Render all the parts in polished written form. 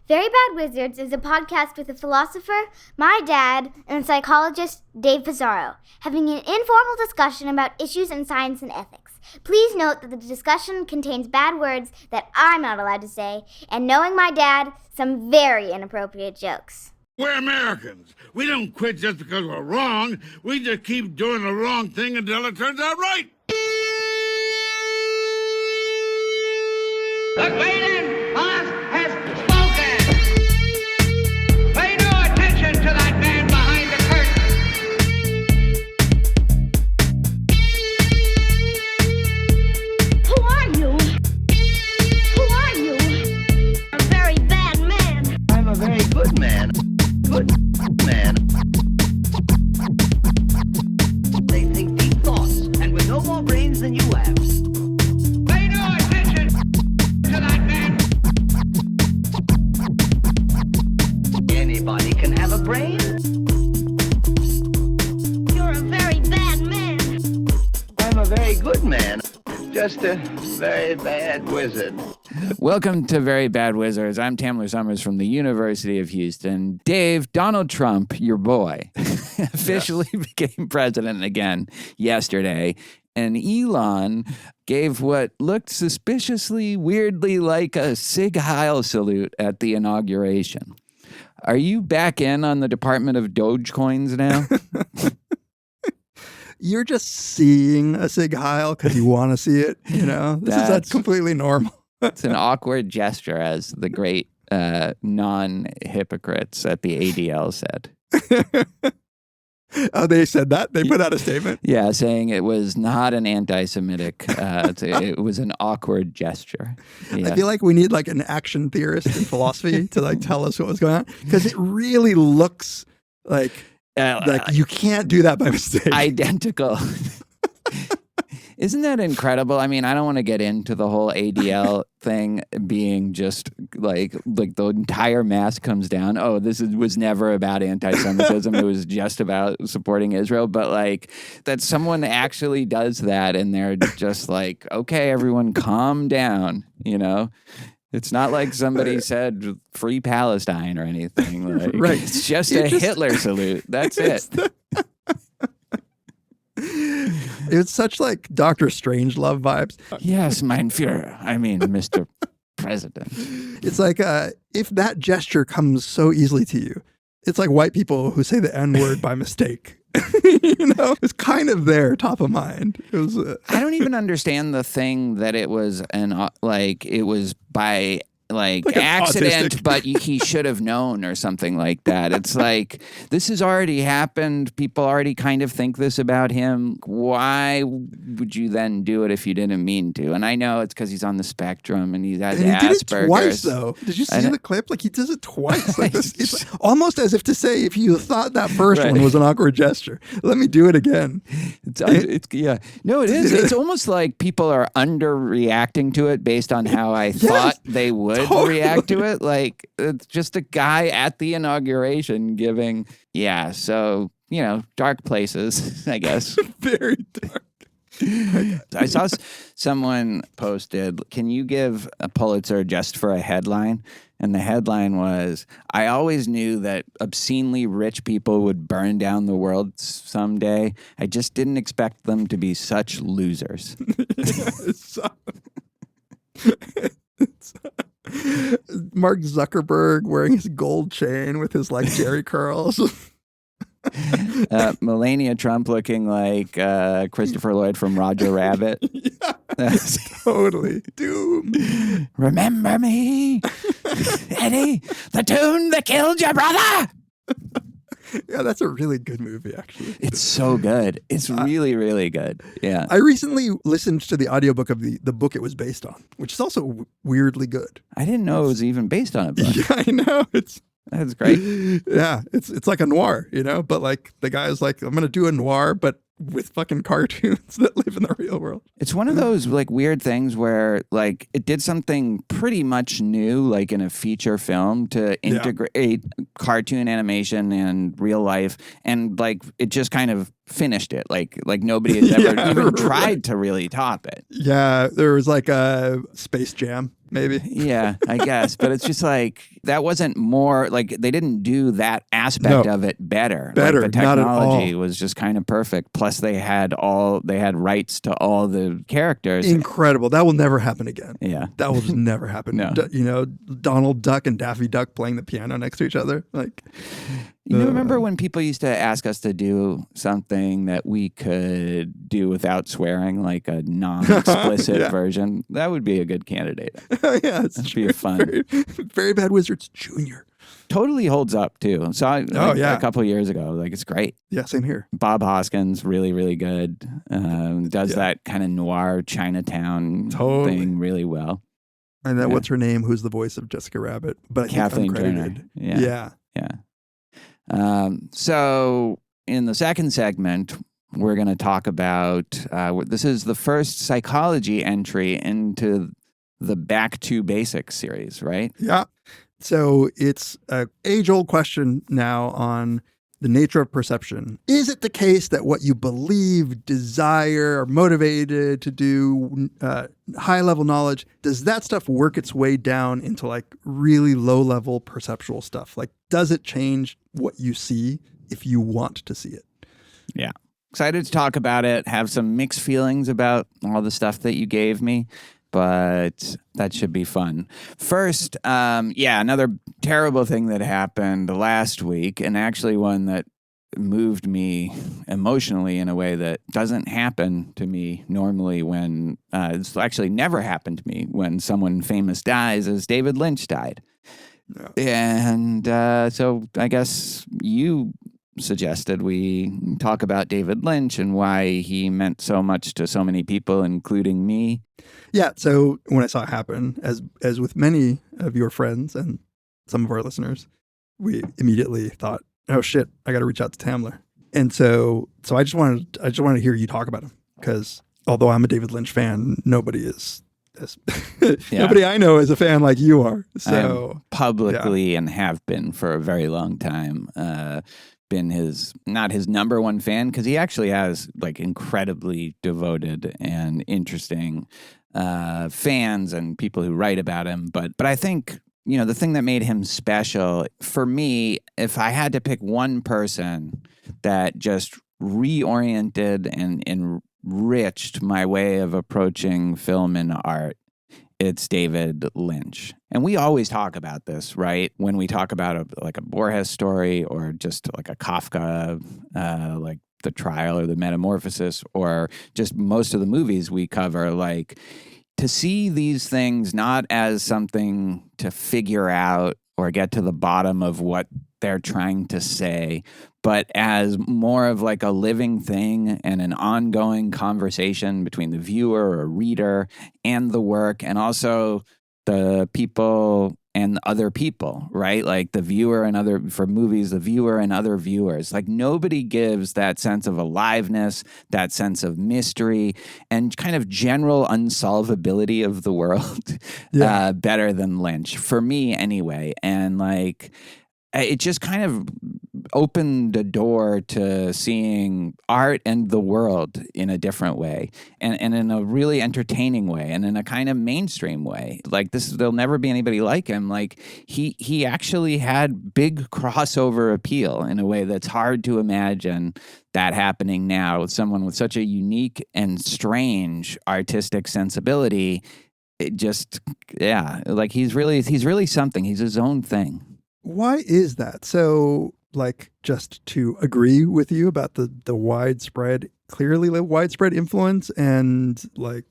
Very Bad Wizards is a podcast with a philosopher, my dad, and a psychologist, Dave Pizarro, having an informal discussion about issues in science and ethics. Please note that the discussion contains bad words that I'm not allowed to say, and knowing my dad, some very inappropriate jokes. We're Americans. We don't quit just because we're wrong. We just keep doing the wrong thing until it turns out right. The great boss has spoken. Pay no attention to that man behind the curtain. Who are you? Who are you? A very bad man. I'm a very good man. Good man. They think deep thoughts, and with no more brains than you have. Pay no attention to that man. Anybody can have a brain. You're a very bad man. I'm a very good man. Just a very bad wizard. Welcome to Very Bad Wizards. I'm Tamler Summers from the University of Houston. Dave, Donald Trump, your boy, officially became president again yesterday. And Elon gave what looked suspiciously, weirdly like a Sig Heil salute at the inauguration. Are you back in on the Department of Dogecoins now? You're just seeing a Sig Heil because you want to see it, you know? That's completely normal. It's an awkward gesture, as the great non-hypocrites at the ADL said. Oh, they said that? They put out a statement? Yeah, saying it was not an anti-Semitic, it was an awkward gesture. Yeah. I feel like we need like an action theorist in philosophy to like tell us what was going on, because it really looks like you can't do that by mistake. Identical. Isn't that incredible? I mean, I don't want to get into the whole ADL thing being just like the entire mass comes down. Oh, was never about anti-Semitism. It was just about supporting Israel. But like that someone actually does that and they're just like, okay, everyone calm down, you know? It's not like somebody said free Palestine or anything. Like, right. It's just a Hitler salute. That's it. It's such like Dr. Strangelove vibes. Yes, mein Führer. I mean, Mr. President. It's like if that gesture comes so easily to you, it's like white people who say the N-word by mistake. You know, it's kind of there, top of mind. It was. I don't even understand the thing that it was it was by like accident, autistic. but he should have known or something like that. It's like, this has already happened. People already kind of think this about him. Why would you then do it if you didn't mean to? And I know it's because he's on the spectrum and he has and he Asperger's. did it twice, though. Did you see the clip? Like, he does it twice. Like this. It's almost as if to say, if you thought that first one was an awkward gesture, let me do it again. Yeah. No, it is. It's almost like people are underreacting to it based on how I thought they would react to it. Like, it's just a guy at the inauguration giving, so, you know, dark places, I guess. Very dark. I saw someone posted, can you give a Pulitzer just for a headline? And the headline was, I always knew that obscenely rich people would burn down the world someday. I just didn't expect them to be such losers. Mark Zuckerberg wearing his gold chain with his like Jerry curls. Melania Trump looking like Christopher Lloyd from Roger Rabbit. Totally. Doom. Remember me, Eddie, the tune that killed your brother. Yeah, that's a really good movie, actually. It's so good. It's really, really good. Yeah. I recently listened to the audiobook of the book it was based on, which is also weirdly good. I didn't know it was even based on a book. Yeah, I know. That's great. Yeah, it's like a noir, you know, but like the guy's like, I'm going to do a noir, but with fucking cartoons that live in the real world. It's one of those like weird things where like it did something pretty much new, like in a feature film, to integrate cartoon animation and real life, and like it just kind of finished it. Like nobody has ever even tried to really top it. Yeah, there was like a Space Jam, maybe. Yeah, I guess. But it's just like that wasn't more like they didn't do that aspect of it better. Better, like, the not at all. technology was just kind of perfect. Plus they had rights to all the characters. Incredible. That will never happen again. Yeah. That will just never happen. No. You know, Donald Duck and Daffy Duck playing the piano next to each other. Like, You remember when people used to ask us to do something that we could do without swearing, like a non-explicit version? That would be a good candidate. yeah, it's That'd be fun. Very Bad Wizards Jr. Totally holds up too. So a couple of years ago, like it's great. Yeah, same here. Bob Hoskins, really, really good. Does that kind of noir Chinatown thing really well. And then what's her name? Who's the voice of Jessica Rabbit? But I think Kathleen Turner. Yeah. So in the second segment, we're going to talk about, this is the first psychology entry into the Back to Basics series, right? Yeah. So it's an age-old question now on the nature of perception. Is it the case that what you believe, desire, are motivated to do, high-level knowledge, does that stuff work its way down into like really low-level perceptual stuff? Like, does it change what you see if you want to see it? Yeah. Excited to talk about it, have some mixed feelings about all the stuff that you gave me, but that should be fun. First, another terrible thing that happened last week, and actually one that moved me emotionally in a way that doesn't happen to me normally when, it's actually never happened to me when someone famous dies, is David Lynch died. No. And so I guess you suggested we talk about David Lynch and why he meant so much to so many people, including me. Yeah. So when I saw it happen, as with many of your friends and some of our listeners, we immediately thought, "Oh shit, I got to reach out to Tamler." And so I just wanted to hear you talk about him, because although I'm a David Lynch fan, nobody I know is a fan like you are. So publicly and have been for a very long time. Been not his number one fan, because he actually has like incredibly devoted and interesting fans and people who write about him. But I think, you know, the thing that made him special for me, if I had to pick one person that just reoriented and enriched my way of approaching film and art, it's David Lynch. And we always talk about this, right? When we talk about a Borges story, or just like a Kafka, like The Trial or The Metamorphosis, or just most of the movies we cover, like to see these things not as something to figure out or get to the bottom of what they're trying to say, but as more of like a living thing and an ongoing conversation between the viewer or reader and the work, and also the people and other people, right? Like the viewer and for movies, the viewer and other viewers. Like nobody gives that sense of aliveness, that sense of mystery, and kind of general unsolvability of the world better than Lynch, for me anyway. And like, it just kind of opened the door to seeing art and the world in a different way, and in a really entertaining way, and in a kind of mainstream way. Like there'll never be anybody like him. Like he actually had big crossover appeal in a way that's hard to imagine that happening now with someone with such a unique and strange artistic sensibility. It just, like he's really something. He's his own thing. Why is that? So, like, just to agree with you about the clearly widespread influence and like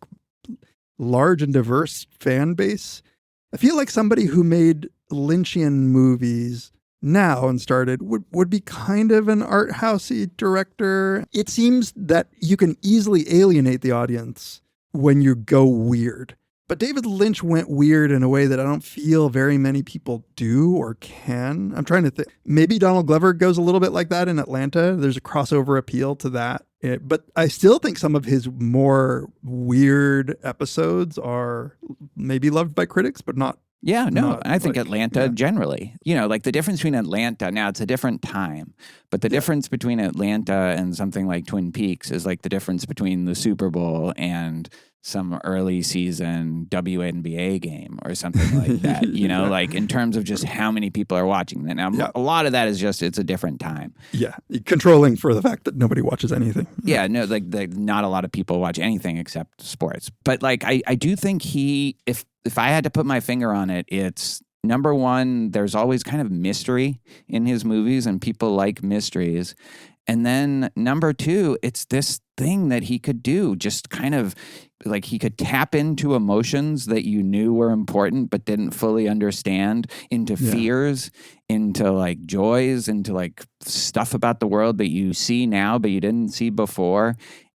large and diverse fan base, I feel like somebody who made Lynchian movies now and started would be kind of an art housey director. It seems that you can easily alienate the audience when you go weird. But David Lynch went weird in a way that I don't feel very many people do or can. I'm trying to think. Maybe Donald Glover goes a little bit like that in Atlanta. There's a crossover appeal to that. But I still think some of his more weird episodes are maybe loved by critics, but not. Yeah, no, Not I think like- Atlanta yeah. generally, like the difference between Atlanta, now it's a different time, but the difference between Atlanta and something like Twin Peaks is like the difference between the Super Bowl and some early season WNBA game or something like that, like in terms of just how many people are watching that. Now, a lot of that is just, it's a different time. Yeah, controlling for the fact that nobody watches anything. Yeah, no, like not a lot of people watch anything except sports. But like, I do think if I had to put my finger on it, it's number one, there's always kind of mystery in his movies and people like mysteries. And then number two, it's this thing that he could do, just kind of like he could tap into emotions that you knew were important but didn't fully understand, into fears, into like joys, into like stuff about the world that you see now but you didn't see before.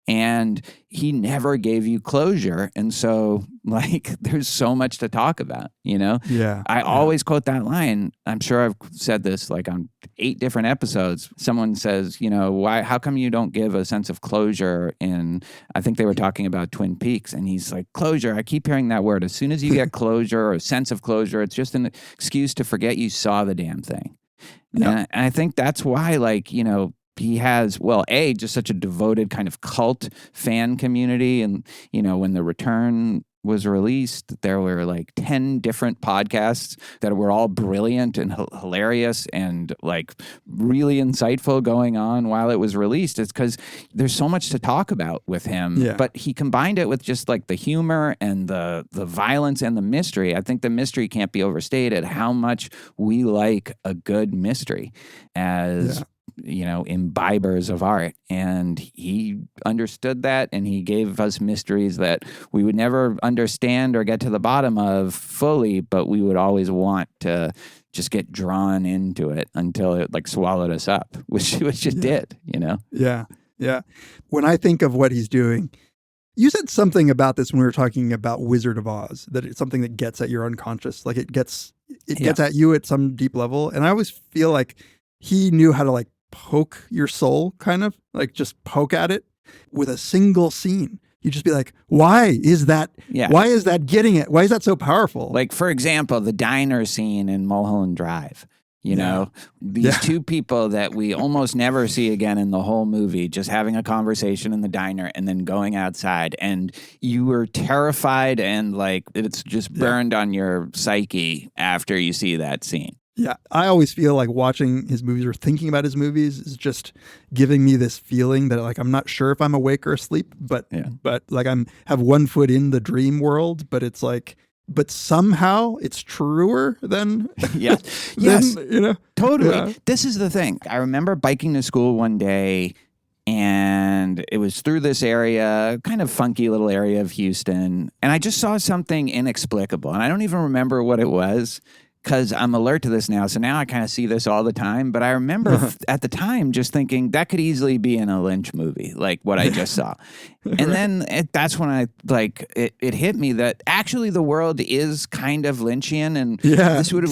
And he never gave you closure. And so, like, there's so much to talk about, Yeah. I always quote that line. I'm sure I've said this like on 8 different episodes. Someone says, how come you don't give a sense of closure in, I think they were talking about Twin Peaks. And he's like, closure. I keep hearing that word. As soon as you get closure or a sense of closure, it's just an excuse to forget you saw the damn thing. Yeah. And I think that's why, like, he has, just such a devoted kind of cult fan community. And, when The Return was released, there were like 10 different podcasts that were all brilliant and hilarious and like really insightful going on while it was released. It's because there's so much to talk about with him, but he combined it with just like the humor and the violence and the mystery. I think the mystery can't be overstated, how much we like a good mystery as imbibers of art. And he understood that, and he gave us mysteries that we would never understand or get to the bottom of fully, but we would always want to just get drawn into it until it like swallowed us up, which it did, Yeah. Yeah. When I think of what he's doing, you said something about this when we were talking about Wizard of Oz, that it's something that gets at your unconscious, like it gets at you at some deep level. And I always feel like he knew how to like poke your soul, kind of like just poke at it with a single scene. You just be like, why is that? Yeah. Why is that getting it? Why is that so powerful? Like, for example, the diner scene in Mulholland Drive. These two people that we almost never see again in the whole movie, just having a conversation in the diner and then going outside, and you were terrified and like it's just burned on your psyche after you see that scene. Yeah, I always feel like watching his movies or thinking about his movies is just giving me this feeling that like I'm not sure if I'm awake or asleep, but like have one foot in the dream world, but it's like, but somehow it's truer than yes, totally. Yeah. This is the thing. I remember biking to school one day, and it was through this area, kind of funky little area of Houston, and I just saw something inexplicable, and I don't even remember what it was, because I'm alert to this now. So now I kind of see this all the time. But I remember at the time just thinking that could easily be in a Lynch movie, like what I just saw. And then that's when it hit me that actually the world is kind of Lynchian. And this would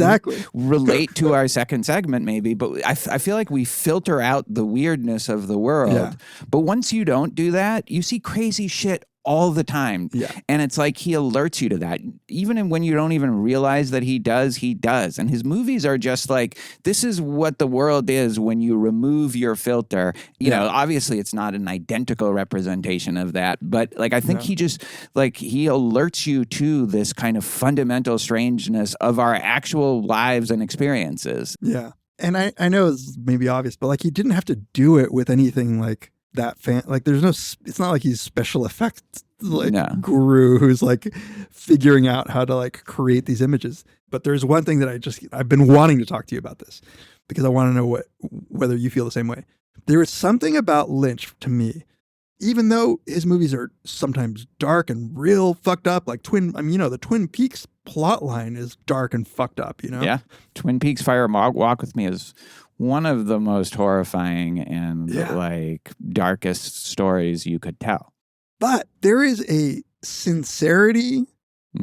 relate to our second segment maybe. But I feel like we filter out the weirdness of the world. Yeah. But once you don't do that, you see crazy shit all the time. Yeah. And it's like he alerts you to that. Even when you don't even realize that he does. And his movies are just like, this is what the world is when you remove your filter. You know, obviously it's not an identical representation of that, but like I think he just like he alerts you to this kind of fundamental strangeness of our actual lives and experiences. Yeah. And I know it's maybe obvious, but like he didn't have to do it with anything like that like there's no, it's not like he's special effects guru who's like figuring out how to like create these images. But there's one thing that I've been wanting to talk to you about this because I want to know whether you feel the same way. There is something about Lynch to me, even though his movies are sometimes dark and real fucked up, like the Twin Peaks plot line is dark and fucked up, Yeah. Twin Peaks Fire Walk With Me is one of the most horrifying and like darkest stories you could tell. But there is a sincerity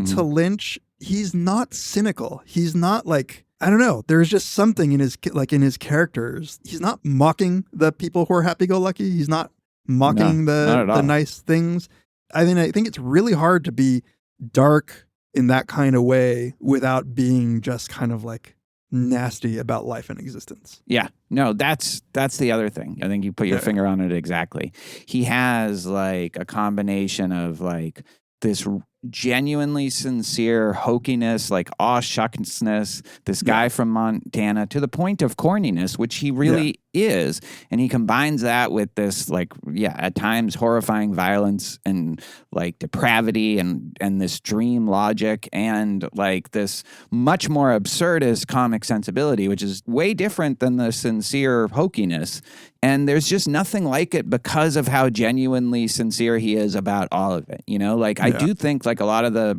to Lynch, he's not cynical. He's not like, I don't know. There's just something in his characters. He's not mocking the people who are happy-go-lucky. He's not mocking the nice things. I mean, I think it's really hard to be dark in that kind of way without being just kind of like nasty about life and existence. Yeah. No, that's the other thing. I think you put your finger on it exactly. He has like a combination of like this genuinely sincere hokiness, like aw-shucksness, this guy from Montana, to the point of corniness, which he really is. And he combines that with this, like, at times horrifying violence and like depravity and this dream logic and like this much more absurdist comic sensibility, which is way different than the sincere hokiness. And there's just nothing like it because of how genuinely sincere he is about all of it. You know, like I do think like a lot of the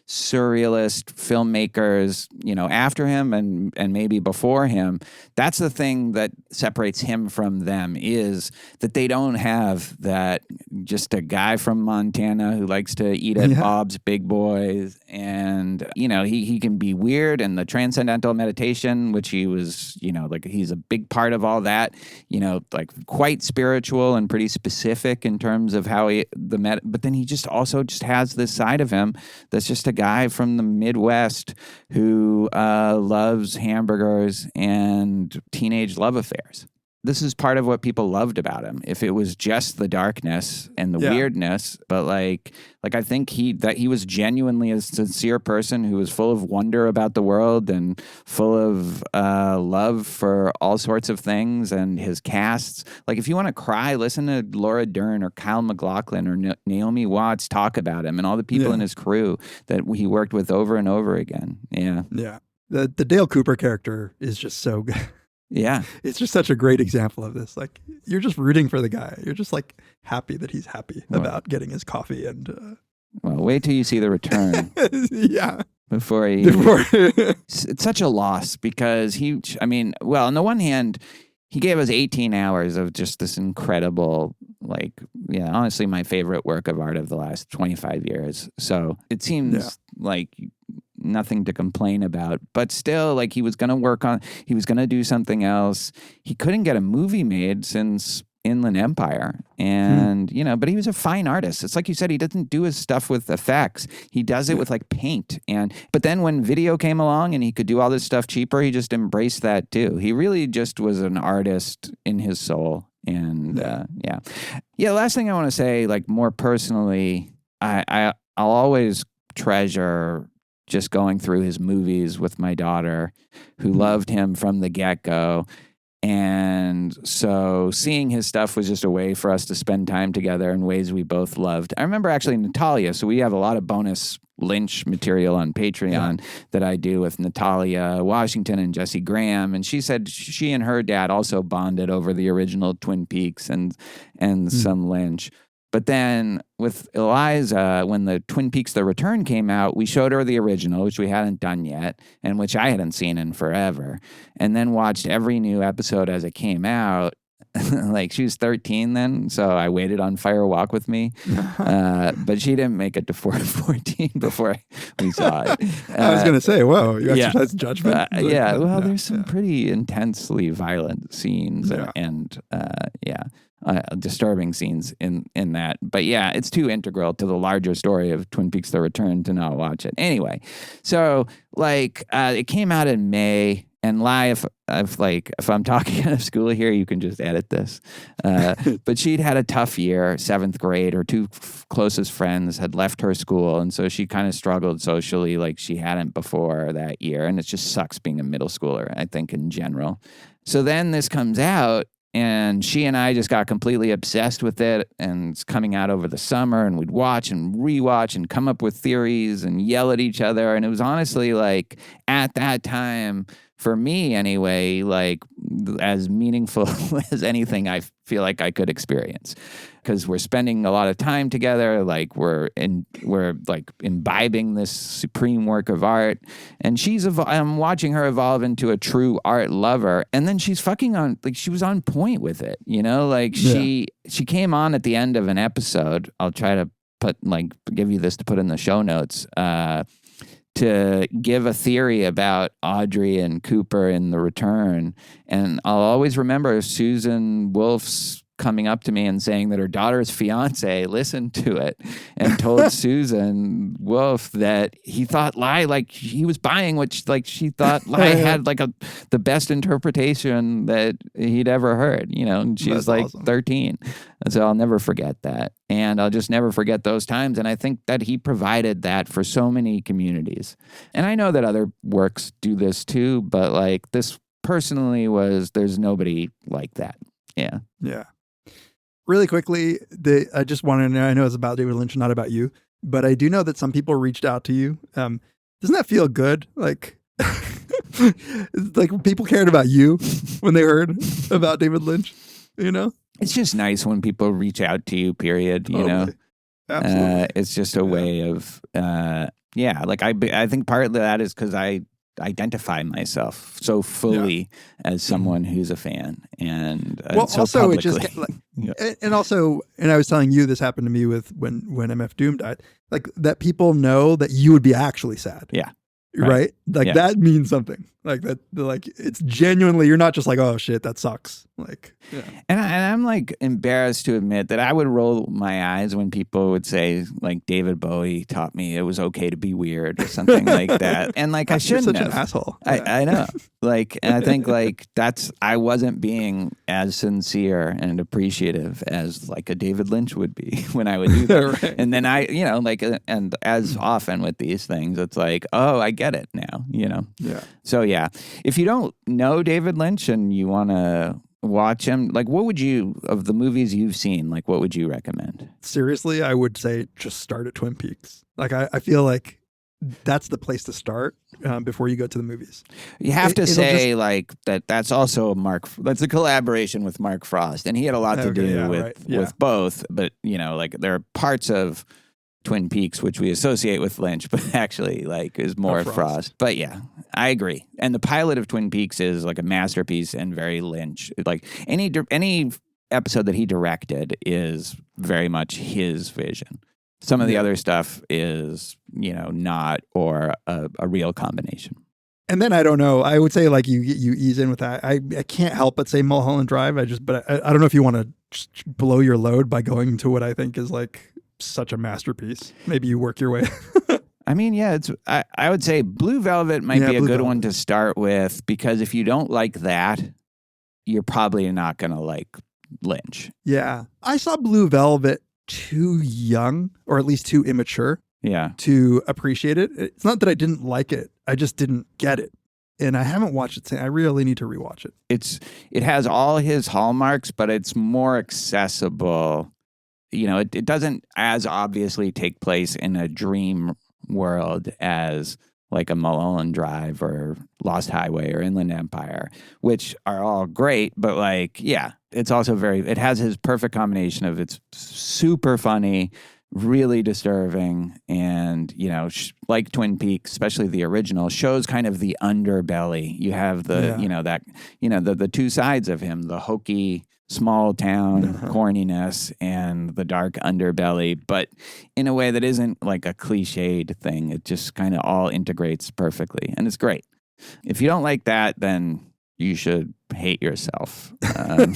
surrealist filmmakers, you know, after him and maybe before him, that's the thing that separates him from them, is that they don't have that just a guy from Montana who likes to eat at Bob's Big Boys. And, you know, he can be weird, and the transcendental meditation, which he was, you know, like he's a big part of all that, you know, like quite spiritual and pretty specific in terms of how but then he just also just has this side of him that's just a guy from the Midwest who loves hamburgers and teenage love affairs. This is part of what people loved about him. If it was just the darkness and the weirdness, but like I think he was genuinely a sincere person who was full of wonder about the world and full of love for all sorts of things. And his casts, like if you want to cry, listen to Laura Dern or Kyle MacLachlan or Naomi Watts talk about him and all the people in his crew that he worked with over and over again. Yeah. Yeah. The Dale Cooper character is just so good. Yeah. It's just such a great example of this. Like, you're just rooting for the guy. You're just like happy that he's happy about getting his coffee and... Well, wait till you see the return. Before it's such a loss because on the one hand, he gave us 18 hours of just this incredible, like, honestly, my favorite work of art of the last 25 years. So it seems like nothing to complain about, but still, like, he was going to do something else. He couldn't get a movie made since Inland Empire. And, but he was a fine artist. It's like you said, he doesn't do his stuff with effects. He does it with like paint. But then when video came along and he could do all this stuff cheaper, he just embraced that too. He really just was an artist in his soul. And the last thing I want to say, like more personally, I'll always treasure just going through his movies with my daughter, who loved him from the get-go. And so seeing his stuff was just a way for us to spend time together in ways we both loved. I remember actually Natalia, so we have a lot of bonus Lynch material on Patreon that I do with Natalia Washington and Jesse Graham. And she said she and her dad also bonded over the original Twin Peaks and some Lynch. But then with Eliza, when the Twin Peaks The Return came out, we showed her the original, which we hadn't done yet, and which I hadn't seen in forever, and then watched every new episode as it came out. Like, she was 13 then, so I waited on Fire Walk with Me. But she didn't make it to 14 before we saw it. I was going to say, whoa, you exercise judgment? There's some pretty intensely violent scenes and disturbing scenes in that. But yeah, it's too integral to the larger story of Twin Peaks The Return to not watch it. Anyway, so like it came out in May. And if I'm talking out of school here, you can just edit this. But she'd had a tough year, 7th grade. Her two closest friends had left her school. And so she kind of struggled socially like she hadn't before that year. And it just sucks being a middle schooler, I think, in general. So then this comes out. And she and I just got completely obsessed with it, and it's coming out over the summer, and we'd watch and rewatch and come up with theories and yell at each other. And it was honestly like, at that time, for me anyway, like as meaningful as anything I feel like I could experience. Because we're spending a lot of time together, like we're like imbibing this supreme work of art, and I'm watching her evolve into a true art lover, and then she's she was on point with it, like she came on at the end of an episode. I'll try to give you this to put in the show notes, to give a theory about Audrey and Cooper in The Return. And I'll always remember Susan Wolf's coming up to me and saying that her daughter's fiance listened to it and told Susan Wolf that he thought he was buying what she thought had the best interpretation that he'd ever heard, and she was awesome. 13. So I'll never forget that. And I'll just never forget those times. And I think that he provided that for so many communities. And I know that other works do this too, but this personally there's nobody like that. Yeah. Yeah. Really quickly, I just want to know, I know it's about David Lynch, not about you, but I do know that some people reached out to you. Doesn't that feel good? People cared about you when they heard about David Lynch, It's just nice when people reach out to you, period, you know? Absolutely. It's just a way of, I think partly that is because I identify myself so fully as someone who's a fan, and so also publicly. And I was telling you, this happened to me with when MF Doom died, that people know that you would be actually sad. Yeah. Right? That means something. It's genuinely, you're not just oh shit, that sucks. And I'm embarrassed to admit that I would roll my eyes when people would say David Bowie taught me it was okay to be weird or something like that. And I shouldn't You're such have. an asshole. I know. And I think I wasn't being as sincere and appreciative as a David Lynch would be when I would do that. Right. And then and as often with these things, it's oh, I get it now, Yeah. So yeah, if you don't know David Lynch and you want to watch him, what would you, of the movies you've seen, what would you recommend? Seriously, I would say just start at Twin Peaks. I feel like that's the place to start before you go to the movies. You have to say that's also that's a collaboration with Mark Frost, and he had a lot to do with both, but there are parts of Twin Peaks which we associate with Lynch, but actually is more Frost. But yeah, I agree. And the pilot of Twin Peaks is a masterpiece and very Lynch. Any episode that he directed is very much his vision. Some of the other stuff is, not, or a real combination. And then I don't know. I would say you ease in with that. I can't help but say Mulholland Drive. I don't know if you want to blow your load by going to what I think is such a masterpiece. Maybe you work your way. I mean, yeah, I would say Blue Velvet might be a good one to start with, because if you don't like that, you're probably not going to like Lynch. Yeah. I saw Blue Velvet too young, or at least too immature, to appreciate it. It's not that I didn't like it. I just didn't get it. And I haven't watched it since. I really need to rewatch it. It has all his hallmarks, but it's more accessible. It doesn't as obviously take place in a dream world as a Mulholland Drive or Lost Highway or Inland Empire, which are all great, but it's also it has his perfect combination of it's super funny, really disturbing, and like Twin Peaks, especially the original, shows kind of the underbelly. You have the two sides of him, the hokey small town corniness and the dark underbelly, but in a way that isn't a cliched thing. It just kind of all integrates perfectly, and it's great. If you don't like that, then you should hate yourself and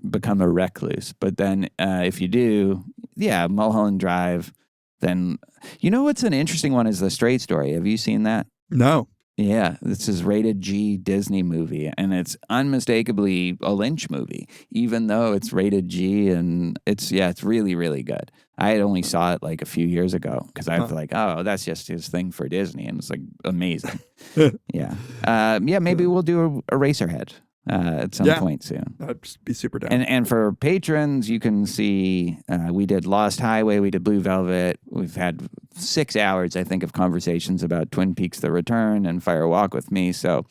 become a recluse. But then if you do, Mulholland Drive, then what's an interesting one is The Straight Story. Have you seen that? No. Yeah, this is rated G Disney movie, and it's unmistakably a Lynch movie, even though it's rated G, and it's really, really good. I only saw it a few years ago because I was oh, that's just his thing for Disney, and it's amazing. Maybe we'll do a Eraserhead at some point soon. I'd just be super down. And for patrons, you can see we did Lost Highway, we did Blue Velvet. We've had 6 hours, I think, of conversations about Twin Peaks: The Return and Fire Walk with Me. So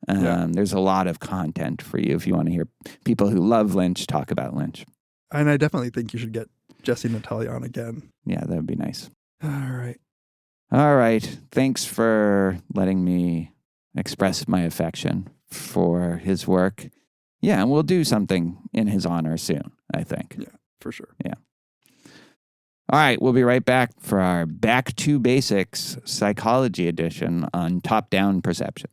there's a lot of content for you if you want to hear people who love Lynch talk about Lynch. And I definitely think you should get Jesse Natalia on again. Yeah, that would be nice. All right. Thanks for letting me express my affection for his work. Yeah, and we'll do something in his honor soon, I think. Yeah. for sure. Yeah. All right, we'll be right back for our Back to Basics Psychology Edition on top-down perception.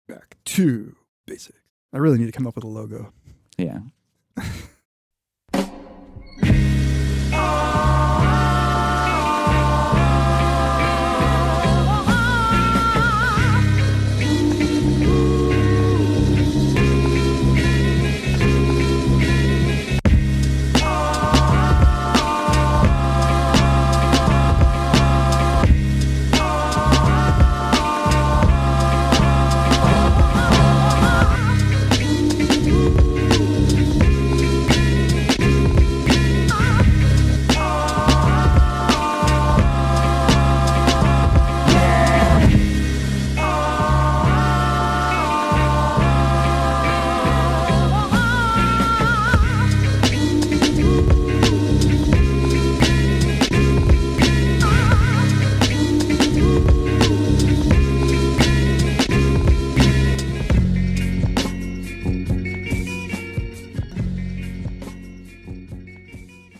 Back to basics. I really need to come up with a logo. Yeah.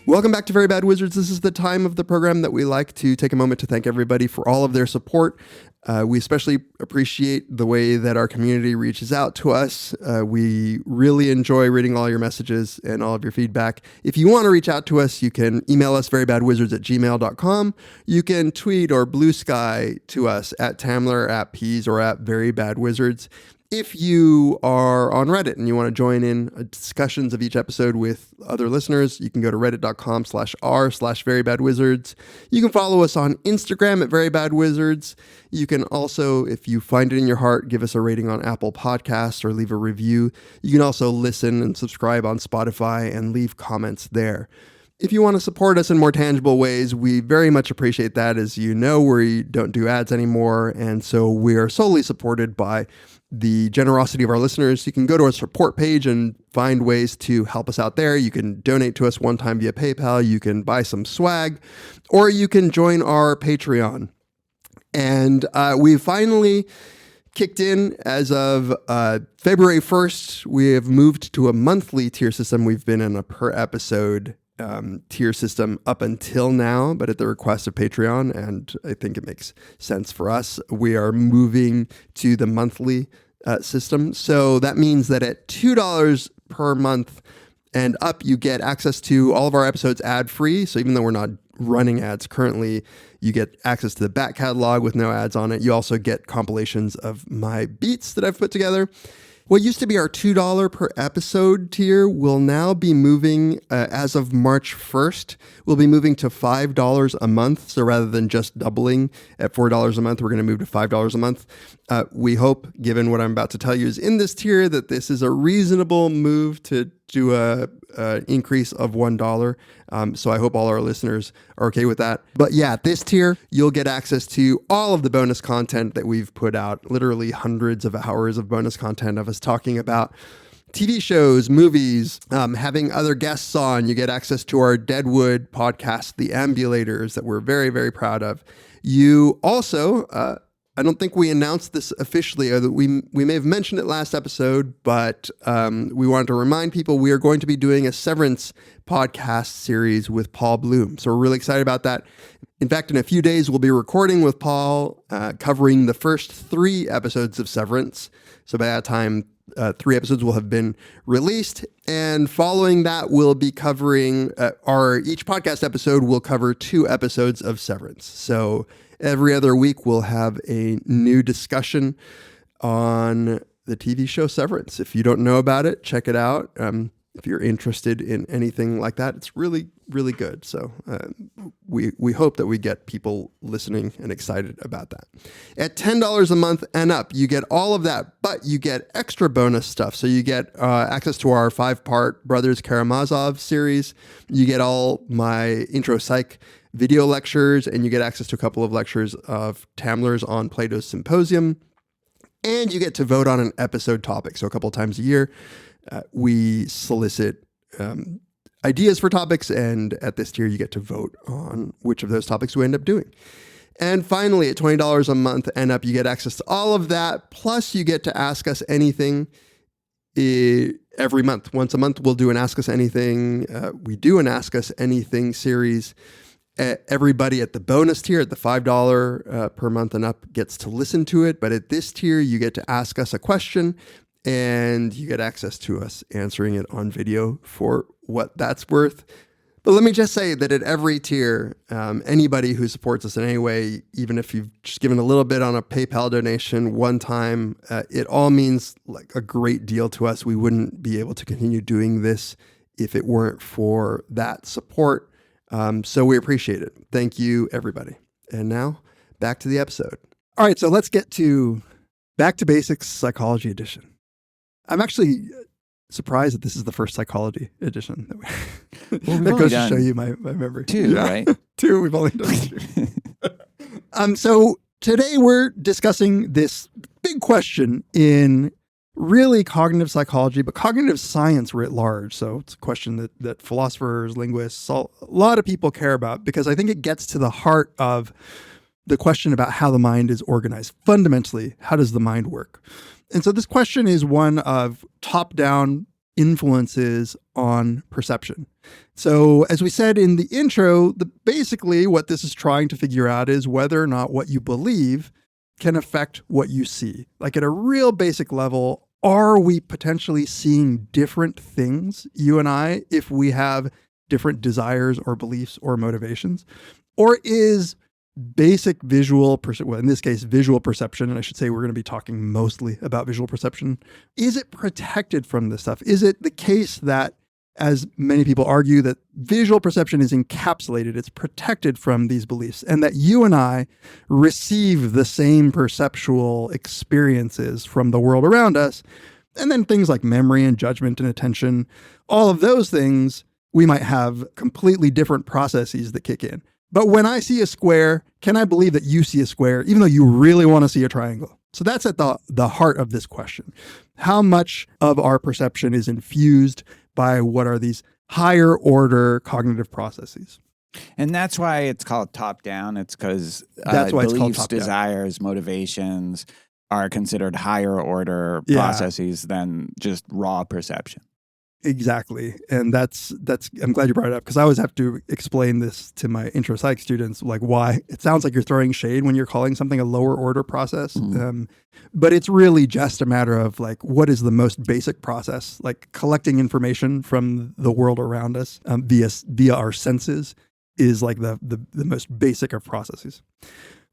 Welcome back to Very Bad Wizards. This is the time of the program that we like to take a moment to thank everybody for all of their support. We especially appreciate the way that our community reaches out to us. We really enjoy reading all your messages and all of your feedback. If you want to reach out to us, you can email us verybadwizards@gmail.com. You can tweet or blue sky to us at Tamler, at Peas, or at Very Bad Wizards. If you are on Reddit and you want to join in discussions of each episode with other listeners, you can go to reddit.com/r/verybadwizards. You can follow us on Instagram at verybadwizards. You can also, if you find it in your heart, give us a rating on Apple Podcasts or leave a review. You can also listen and subscribe on Spotify and leave comments there. If you want to support us in more tangible ways, we very much appreciate that. As you know, we don't do ads anymore, and so we are solely supported by the generosity of our listeners. You can go to our support page and find ways to help us out there. You can donate to us one time via PayPal. You can buy some swag, or you can join our Patreon. And we finally kicked in as of February 1st. We have moved to a monthly tier system. We've been in a per episode tier system up until now, but at the request of Patreon, and I think it makes sense for us, we are moving to the monthly system. So that means that at $2 per month and up, you get access to all of our episodes ad-free. So even though we're not running ads currently, you get access to the back catalog with no ads on it. You also get compilations of my beats that I've put together. What used to be our $2 per episode tier will now be moving as of March 1st. We'll be moving to $5 a month. So rather than just doubling at $4 a month, we're going to move to $5 a month. We hope, given what I'm about to tell you is in this tier, that this is a reasonable move to do a increase of $1. So I hope all our listeners are okay with that. But yeah, this tier, you'll get access to all of the bonus content that we've put out, literally hundreds of hours of bonus content of us talking about TV shows, movies, having other guests on. You get access to our Deadwood podcast, The Ambulators, that we're very, very proud of. You also, I don't think we announced this officially, or that we may have mentioned it last episode, but we wanted to remind people we are going to be doing a Severance podcast series with Paul Bloom. So we're really excited about that. In fact, in a few days, we'll be recording with Paul, covering the first 3 episodes of Severance. So by that time, 3 episodes will have been released. And following that, we'll be covering each podcast episode will cover 2 episodes of Severance. So every other week, we'll have a new discussion on the TV show Severance. If you don't know about it, check it out. If you're interested in anything like that, it's really, really good. So we hope that we get people listening and excited about that. At $10 a month and up, you get all of that, but you get extra bonus stuff. So you get access to our 5-part Brothers Karamazov series. You get all my intro psych video lectures, and you get access to a couple of lectures of Tamler's on Plato's Symposium. And you get to vote on an episode topic. So a couple of times a year, we solicit ideas for topics, and at this tier, you get to vote on which of those topics we end up doing. And finally, at $20 a month and up, you get access to all of that. Plus, you get to ask us anything every month. Once a month, we'll do an Ask Us Anything. We do an Ask Us Anything series. Everybody at the bonus tier, at the $5 per month and up, gets to listen to it. But at this tier, you get to ask us a question and you get access to us answering it on video for what that's worth. But let me just say that at every tier, anybody who supports us in any way, even if you've just given a little bit on a PayPal donation one time, it all means like a great deal to us. We wouldn't be able to continue doing this if it weren't for that support. So we appreciate it. Thank you, everybody. And now back to the episode. All right, so let's get to Back to Basics Psychology Edition. I'm actually surprised that this is the first psychology edition. That goes to show you my memory. Two, right? Two. We've only done two. So today we're discussing this big question in really cognitive psychology, but cognitive science writ large. So it's a question that philosophers, linguists, a lot of people care about, because I think it gets to the heart of the question about how the mind is organized. Fundamentally, how does the mind work? And so this question is one of top-down influences on perception. So as we said in the intro, basically what this is trying to figure out is whether or not what you believe can affect what you see. Like at a real basic level, are we potentially seeing different things, you and I, if we have different desires or beliefs or motivations? Or is basic visual, well, in this case, visual perception, and I should say we're going to be talking mostly about visual perception, is it protected from this stuff? Is it the case that, as many people argue, that visual perception is encapsulated, it's protected from these beliefs, and that you and I receive the same perceptual experiences from the world around us, and then things like memory and judgment and attention, all of those things, we might have completely different processes that kick in. But when I see a square, can I believe that you see a square, even though you really want to see a triangle? So that's at the heart of this question. How much of our perception is infused by what are these higher order cognitive processes? And that's why it's called top down. It's because beliefs, desires, motivations are considered higher order processes than just raw perception. Exactly. And that's I'm glad you brought it up, because I always have to explain this to my intro psych students, like why it sounds like you're throwing shade when you're calling something a lower order process. Mm-hmm. But it's really just a matter of like, what is the most basic process? Like collecting information from the world around us via our senses is like the most basic of processes.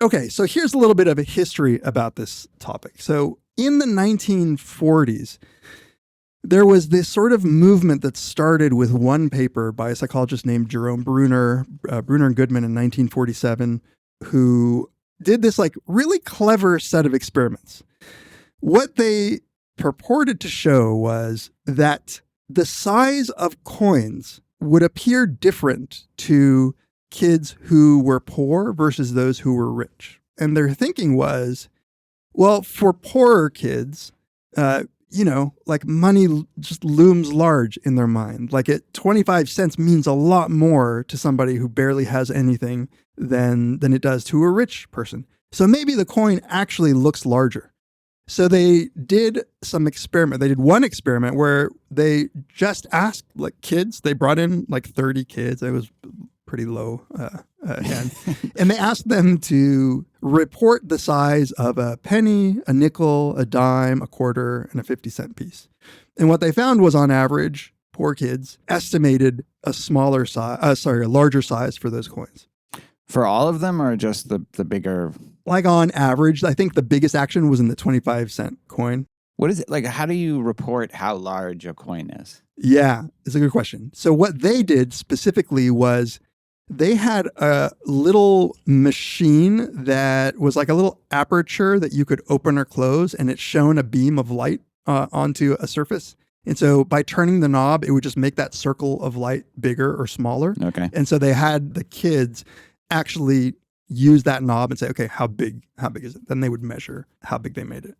Okay, so here's a little bit of a history about this topic. So in the 1940s, there was this sort of movement that started with one paper by a psychologist named Jerome Bruner and Goodman in 1947, who did this like really clever set of experiments. What they purported to show was that the size of coins would appear different to kids who were poor versus those who were rich. And their thinking was, well, for poorer kids, like money just looms large in their mind. Like 25 cents means a lot more to somebody who barely has anything than it does to a rich person. So maybe the coin actually looks larger. So they did some experiment. They did one experiment where they just asked like kids. They brought in like 30 kids. It was pretty low end. And they asked them to report the size of a penny, a nickel, a dime, a quarter, and a 50-cent piece. And what they found was, on average, poor kids estimated a larger size for those coins. For all of them, or just the bigger? Like on average, I think the biggest action was in the 25-cent coin. What is it? Like, how do you report how large a coin is? Yeah, it's a good question. So what they did specifically was they had a little machine that was like a little aperture that you could open or close, and it shone a beam of light onto a surface. And so by turning the knob, it would just make that circle of light bigger or smaller. Okay. And so they had the kids actually use that knob and say, okay, how big is it? Then they would measure how big they made it.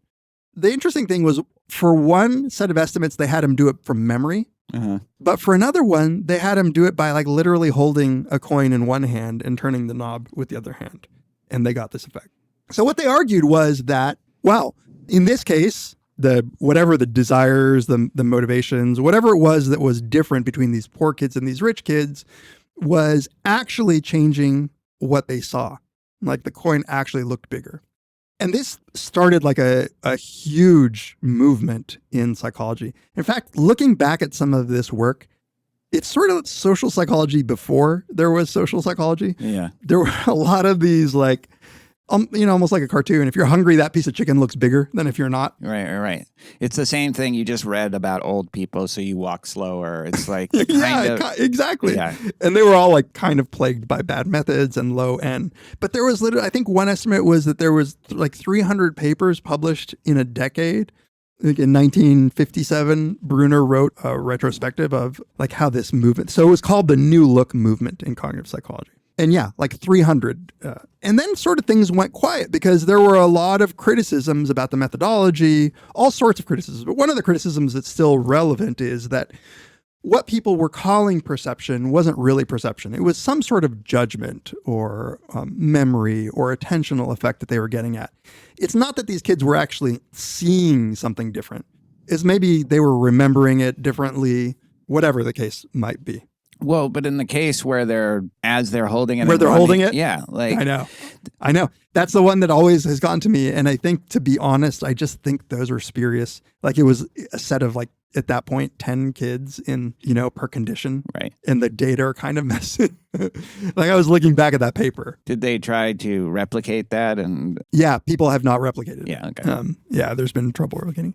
The interesting thing was, for one set of estimates, they had them do it from memory. Uh-huh. But for another one, they had him do it by like literally holding a coin in one hand and turning the knob with the other hand. And they got this effect. So what they argued was that, well, in this case, whatever the desires, the motivations, whatever it was that was different between these poor kids and these rich kids was actually changing what they saw. Like the coin actually looked bigger. And this started like a huge movement in psychology. In fact, looking back at some of this work, it's sort of social psychology before there was social psychology. Yeah. There were a lot of these like, almost like a cartoon. If you're hungry, that piece of chicken looks bigger than if you're not. Right. It's the same thing you just read about old people, so you walk slower. It's like the Exactly. Yeah. And they were all like kind of plagued by bad methods and low N. But there was literally, I think one estimate was that there was like 300 papers published in a decade. Like in 1957, Bruner wrote a retrospective of like how this movement. So it was called the New Look movement in cognitive psychology. And yeah, like 300. And then sort of things went quiet because there were a lot of criticisms about the methodology, all sorts of criticisms. But one of the criticisms that's still relevant is that what people were calling perception wasn't really perception. It was some sort of judgment or memory or attentional effect that they were getting at. It's not that these kids were actually seeing something different. It's maybe they were remembering it differently, whatever the case might be. Well, but in the case where they're holding it, yeah, like I know. That's the one that always has gotten to me. And I think, to be honest, I just think those were spurious. Like it was a set of like, at that point, 10 kids in, per condition. Right. And the data are kind of messy. Like I was looking back at that paper. Did they try to replicate that? And yeah, people have not replicated it. Yeah. Okay. There's been trouble replicating.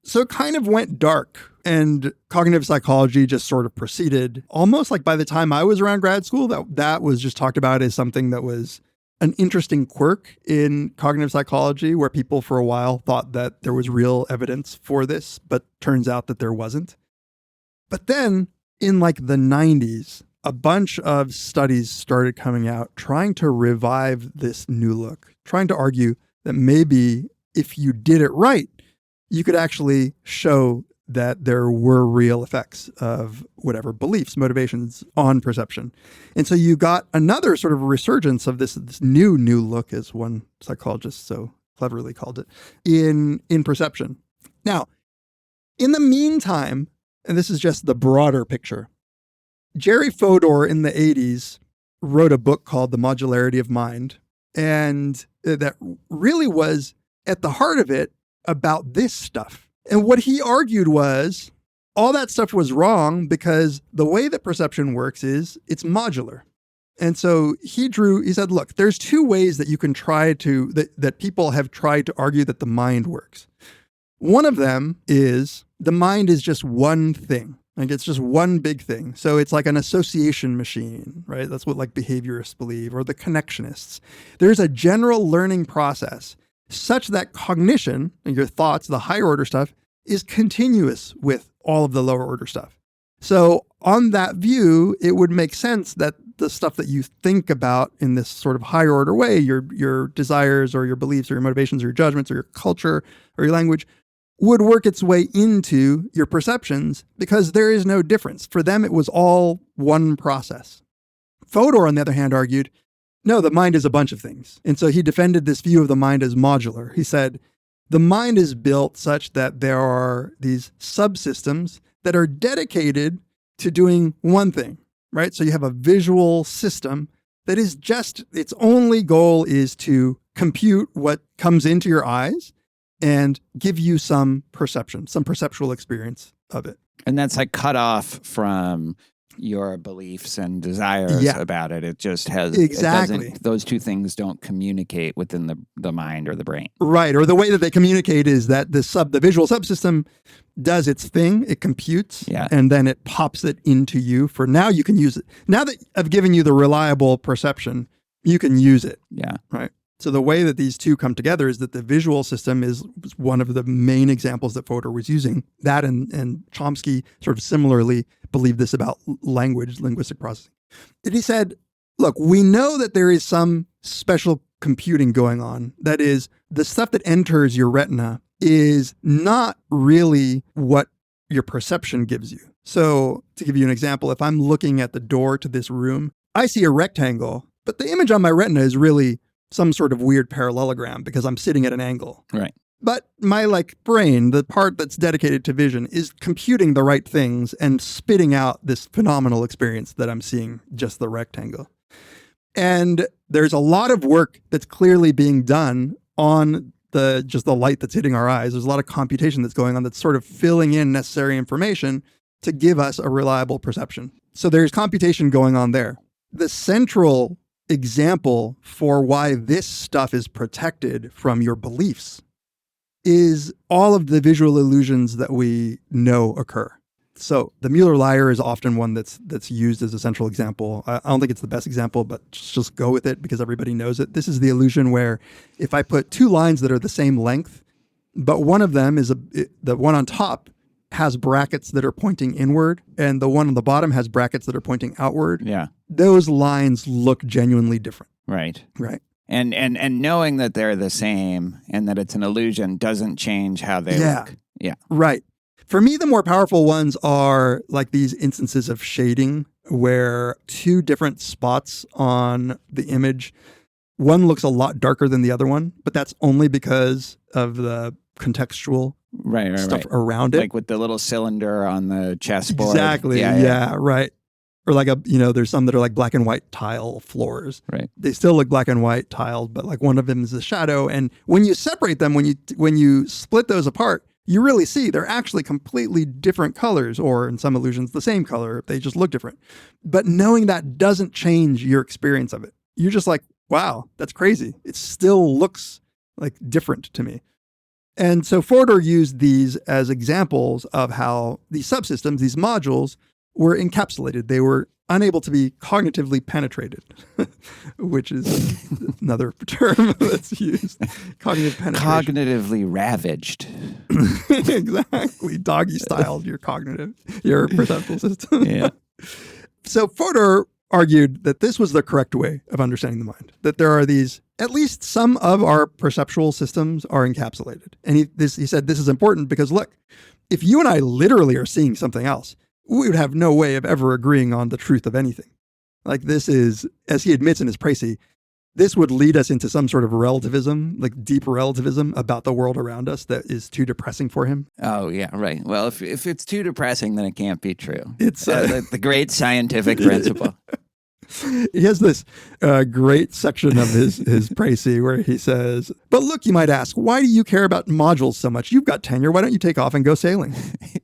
So it kind of went dark. And cognitive psychology just sort of proceeded almost like by the time I was around grad school, that was just talked about as something that was an interesting quirk in cognitive psychology, where people for a while thought that there was real evidence for this, but turns out that there wasn't. But then in like the 90s, a bunch of studies started coming out trying to revive this new look, trying to argue that maybe if you did it right, you could actually show that there were real effects of whatever beliefs, motivations on perception. And so you got another sort of resurgence of this new look, as one psychologist so cleverly called it, in perception. Now, in the meantime, and this is just the broader picture, Jerry Fodor in the 80s wrote a book called The Modularity of Mind. And that really was at the heart of it about this stuff. And what he argued was all that stuff was wrong because the way that perception works is it's modular. And so he said, look, there's two ways that you can try to, that people have tried to argue that the mind works. One of them is the mind is just one thing. Like it's just one big thing. So it's like an association machine, right? That's what like behaviorists believe, or the connectionists. There's a general learning process such that cognition, your thoughts, the higher order stuff, is continuous with all of the lower order stuff. So on that view, it would make sense that the stuff that you think about in this sort of higher order way, your desires or your beliefs or your motivations or your judgments or your culture or your language, would work its way into your perceptions because there is no difference. For them, it was all one process. Fodor, on the other hand, argued, no, the mind is a bunch of things. And so he defended this view of the mind as modular. He said, the mind is built such that there are these subsystems that are dedicated to doing one thing, right? So you have a visual system that is just, its only goal is to compute what comes into your eyes and give you some perception, some perceptual experience of it. And that's like cut off from your beliefs and desires about it. It just has exactly those two things don't communicate within the mind or the brain. Right. Or the way that they communicate is that the visual subsystem does its thing, it computes, and then it pops it into you for now you can use it. Now that I've given you the reliable perception, you can use it. Yeah. Right. So the way that these two come together is that the visual system is one of the main examples that Fodor was using. That and Chomsky sort of similarly believed this about language, linguistic processing. And he said, look, we know that there is some special computing going on. That is, the stuff that enters your retina is not really what your perception gives you. So to give you an example, if I'm looking at the door to this room, I see a rectangle, but the image on my retina is really some sort of weird parallelogram because I'm sitting at an angle. Right. But my brain, the part that's dedicated to vision, is computing the right things and spitting out this phenomenal experience that I'm seeing just the rectangle. And there's a lot of work that's clearly being done on the light that's hitting our eyes. There's a lot of computation that's going on that's sort of filling in necessary information to give us a reliable perception. So there's computation going on there. The central example for why this stuff is protected from your beliefs is all of the visual illusions that we know occur. So the Mueller liar is often one that's used as a central example. I don't think it's the best example, but just go with it because everybody knows it. This is the illusion where if I put two lines that are the same length, but one of them is the one on top has brackets that are pointing inward, and the one on the bottom has brackets that are pointing outward. Yeah. Those lines look genuinely different. Right. Right. And knowing that they're the same and that it's an illusion doesn't change how they look. Yeah. Right. For me, the more powerful ones are these instances of shading where two different spots on the image, one looks a lot darker than the other one, but that's only because of the contextual stuff around it. Like with the little cylinder on the chessboard. Exactly. Yeah, right. Or there's some that are black and white tile floors. Right. They still look black and white tiled, but one of them is a shadow. And when you separate them, when you split those apart, you really see they're actually completely different colors, or in some illusions, the same color. They just look different. But knowing that doesn't change your experience of it. You're just wow, that's crazy. It still looks different to me. And so Fodor used these as examples of how these subsystems, these modules, were encapsulated. They were unable to be cognitively penetrated, which is another term that's used. Cognitive penetration. Cognitively ravaged. Exactly. Doggy styled your perceptual system. Yeah. So Fodor argued that this was the correct way of understanding the mind, that there are at least some of our perceptual systems are encapsulated. And he said this is important because look, if you and I literally are seeing something else, we would have no way of ever agreeing on the truth of anything. This is, as he admits in his précis, this would lead us into some sort of relativism, deep relativism about the world around us that is too depressing for him. Oh, yeah, right. Well, if it's too depressing, then it can't be true. It's the great scientific principle. He has this great section of his précis where he says, but look, you might ask, why do you care about modules so much? You've got tenure. Why don't you take off and go sailing?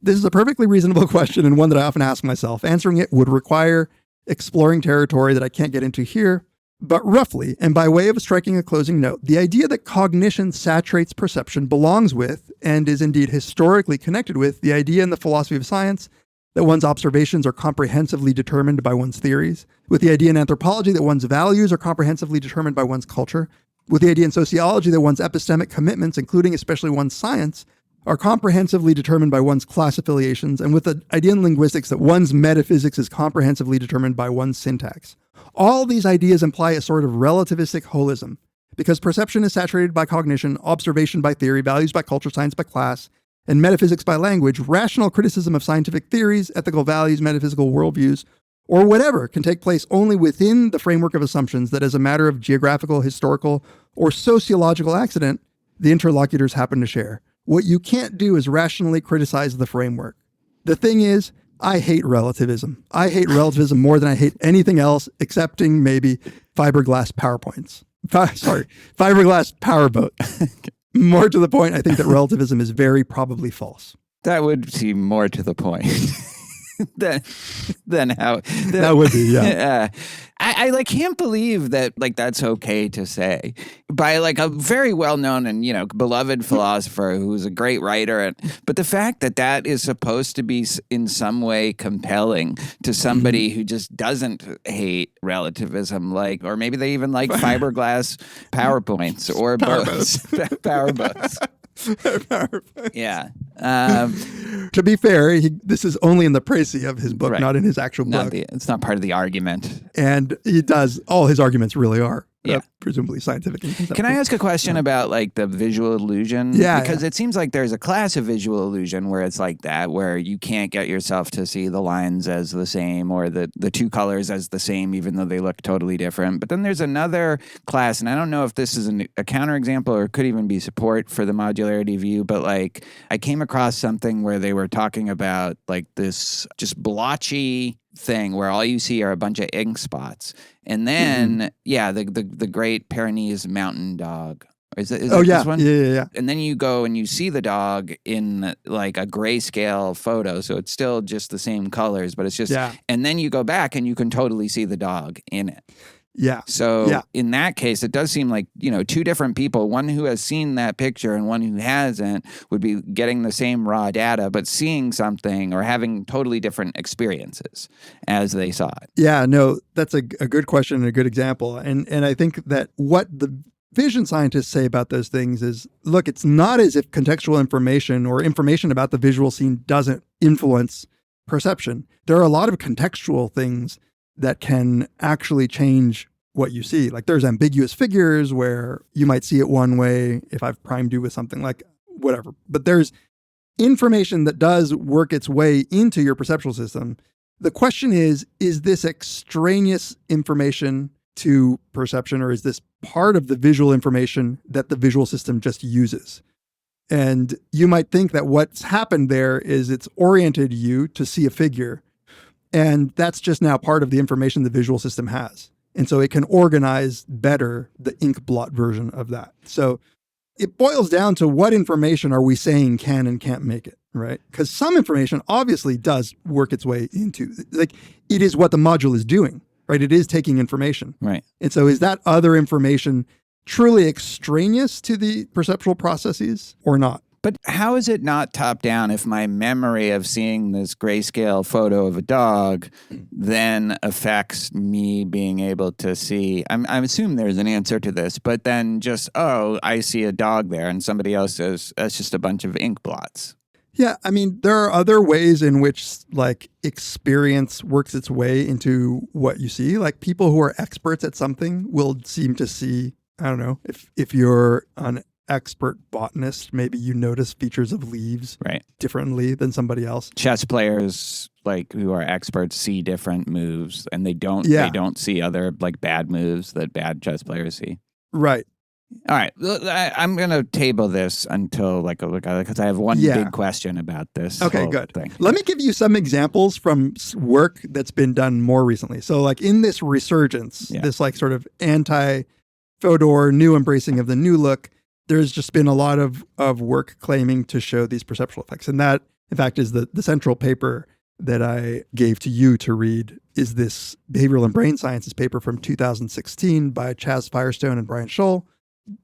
This is a perfectly reasonable question and one that I often ask myself. Answering it would require exploring territory that I can't get into here. But roughly, and by way of striking a closing note, the idea that cognition saturates perception belongs with, and is indeed historically connected with, the idea in the philosophy of science that one's observations are comprehensively determined by one's theories, with the idea in anthropology that one's values are comprehensively determined by one's culture, with the idea in sociology that one's epistemic commitments, including especially one's science, are comprehensively determined by one's class affiliations, and with the idea in linguistics that one's metaphysics is comprehensively determined by one's syntax. All these ideas imply a sort of relativistic holism, because perception is saturated by cognition, observation by theory, values by culture, science by class, and metaphysics by language. Rational criticism of scientific theories, ethical values, metaphysical worldviews, or whatever can take place only within the framework of assumptions that as a matter of geographical, historical, or sociological accident, the interlocutors happen to share. What you can't do is rationally criticize the framework. The thing is, I hate relativism. I hate relativism more than I hate anything else, excepting maybe fiberglass PowerPoints. Fiberglass powerboat. More to the point, I think that relativism is very probably false. That would seem more to the point than how... That would be, yeah. I can't believe that that's okay to say by a very well-known and beloved philosopher who's a great writer, but the fact that is supposed to be in some way compelling to somebody who just doesn't hate relativism, or maybe they even like fiberglass PowerPoints or boats, powerboats. Yeah. To be fair, this is only in the précis of his book, right. Not in his actual book. It's not part of the argument. And he does, all his arguments really are Yeah. Presumably scientific and conceptual. Can I ask a question about like the visual illusion? Yeah. Because it seems like there's a class of visual illusion where it's like that, where you can't get yourself to see the lines as the same or the two colors as the same, even though they look totally different. But then there's another class, and I don't know if this is a counterexample or it could even be support for the modularity view, but like I came across something where they were talking about like this just blotchy thing where all you see are a bunch of ink spots. And then, the great Pyrenees mountain dog. Is it this one? Yeah. And then you go and you see the dog in like a grayscale photo. So it's still just the same colors, but it's just, and then you go back and you can totally see the dog in it. Yeah. So in that case, it does seem like, two different people, one who has seen that picture and one who hasn't, would be getting the same raw data, but seeing something or having totally different experiences as they saw it. Yeah, no, that's a good question and a good example. And I think that what the vision scientists say about those things is, look, it's not as if contextual information or information about the visual scene doesn't influence perception. There are a lot of contextual things that can actually change what you see. Like there's ambiguous figures where you might see it one way if I've primed you with something like whatever. But there's information that does work its way into your perceptual system. The question is this extraneous information to perception, or is this part of the visual information that the visual system just uses? And you might think that what's happened there is it's oriented you to see a figure. And that's just now part of the information the visual system has. And so it can organize better the ink blot version of that. So it boils down to what information are we saying can and can't make it, right? Because some information obviously does work its way into, like, it is what the module is doing, right? It is taking information. Right. And so is that other information truly extraneous to the perceptual processes or not? But how is it not top down if my memory of seeing this grayscale photo of a dog then affects me being able to see? I'm assuming there's an answer to this, but then just, I see a dog there and somebody else says, that's just a bunch of ink blots. Yeah, I mean, there are other ways in which like experience works its way into what you see. Like people who are experts at something will seem to see, I don't know, if you're an expert botanist, maybe you notice features of leaves differently than somebody else. Chess players like who are experts see different moves and they don't see other like bad moves that bad chess players see. Right. All right. I'm going to table this until because I have one big question about this. Okay, good. Thing. Let me give you some examples from work that's been done more recently. So like in this resurgence, this like sort of anti-Fodor new embracing of the new look, there's just been a lot of work claiming to show these perceptual effects. And that, in fact, is the central paper that I gave to you to read is this behavioral and brain sciences paper from 2016 by Chaz Firestone and Brian Scholl,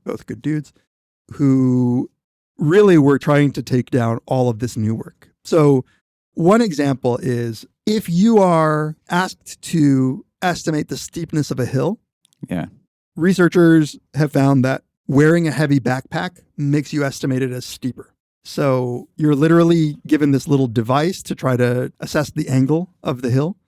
both good dudes, who really were trying to take down all of this new work. So one example is if you are asked to estimate the steepness of a hill, researchers have found that wearing a heavy backpack makes you estimate it as steeper. So you're literally given this little device to try to assess the angle of the hill.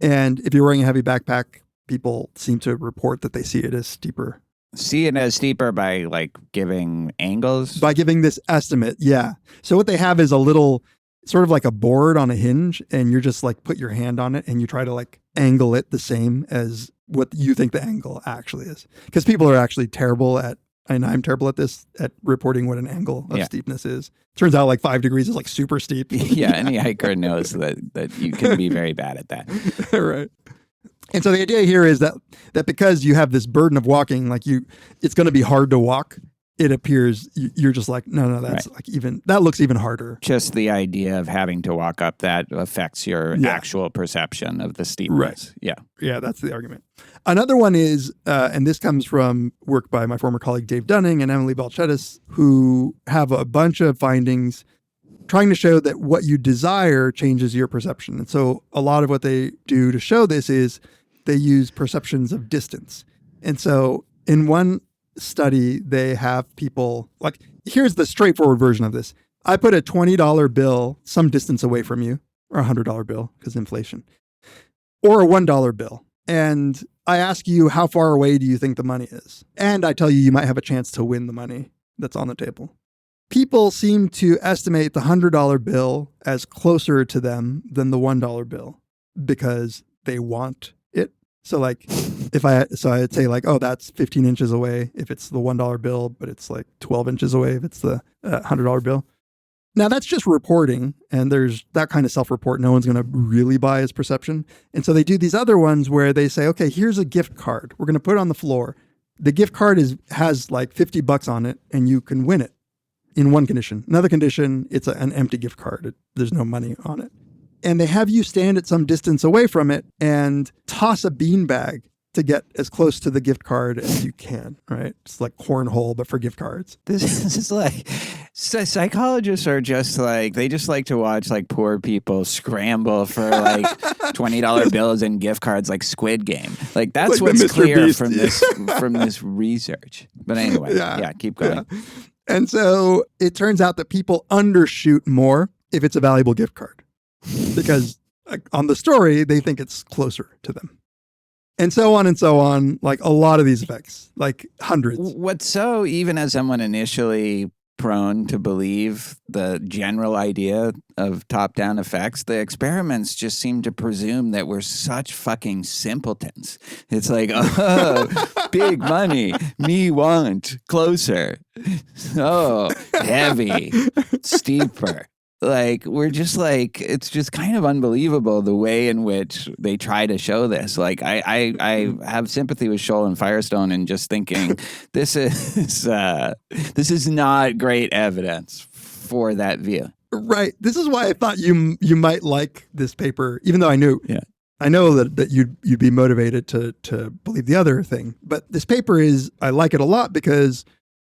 And if you're wearing a heavy backpack, people seem to report that they see it as steeper. See it as steeper by like giving angles? By giving this estimate, yeah. So what they have is a little, sort of like a board on a hinge, and you're just like put your hand on it and you try to like angle it the same as what you think the angle actually is. Because people are actually terrible at, and I'm terrible at this, at reporting what an angle of steepness is. Turns out like 5 degrees is like super steep. Any hiker knows that you can be very bad at that. Right. And so the idea here is that because you have this burden of walking, like it's going to be hard to walk. It appears you're just like, no, that's like that looks even harder. Just the idea of having to walk up that affects your actual perception of the steepness. Right. Yeah. Yeah, that's the argument. Another one is, and this comes from work by my former colleague Dave Dunning and Emily Balchetis, who have a bunch of findings trying to show that what you desire changes your perception. And so a lot of what they do to show this is they use perceptions of distance. And so in one study, they have people like, here's the straightforward version of this. I put a $20 bill some distance away from you, or a $100 bill because inflation, or a $1 bill. and I ask you, how far away do you think the money is? And I tell you, you might have a chance to win the money that's on the table. People seem to estimate the $100 bill as closer to them than the $1 bill because they want it. So like I'd say like, oh, that's 15 inches away if it's the $1 bill, but it's like 12 inches away if it's the $100 bill. Now that's just reporting, and there's that kind of self-report no one's going to really buy as perception. And so they do these other ones where they say, okay, here's a gift card. We're going to put it on the floor. The gift card has like $50 on it, and you can win it in one condition. Another condition, it's an empty gift card. There's no money on it. And they have you stand at some distance away from it and toss a beanbag to get as close to the gift card as you can, right? It's like cornhole, but for gift cards. This is like, psychologists are just like, they just like to watch like poor people scramble for like $20 bills and gift cards like Squid Game. Like that's like what's clear Beast. from this research. But anyway, yeah keep going. Yeah. And so it turns out that people undershoot more if it's a valuable gift card because on the story, they think it's closer to them. And so on, like a lot of these effects, like hundreds. What's so, even as someone initially prone to believe the general idea of top-down effects, the experiments just seem to presume that we're such fucking simpletons. It's like, oh, big money, me want, closer. Oh, heavy, steeper. Like, we're just like, it's just kind of unbelievable the way in which they try to show this. Like, I have sympathy with Scholl and Firestone and just thinking this is not great evidence for that view. Right. This is why I thought you might like this paper, even though I knew. Yeah. I know that you'd be motivated to believe the other thing. But this paper I like it a lot because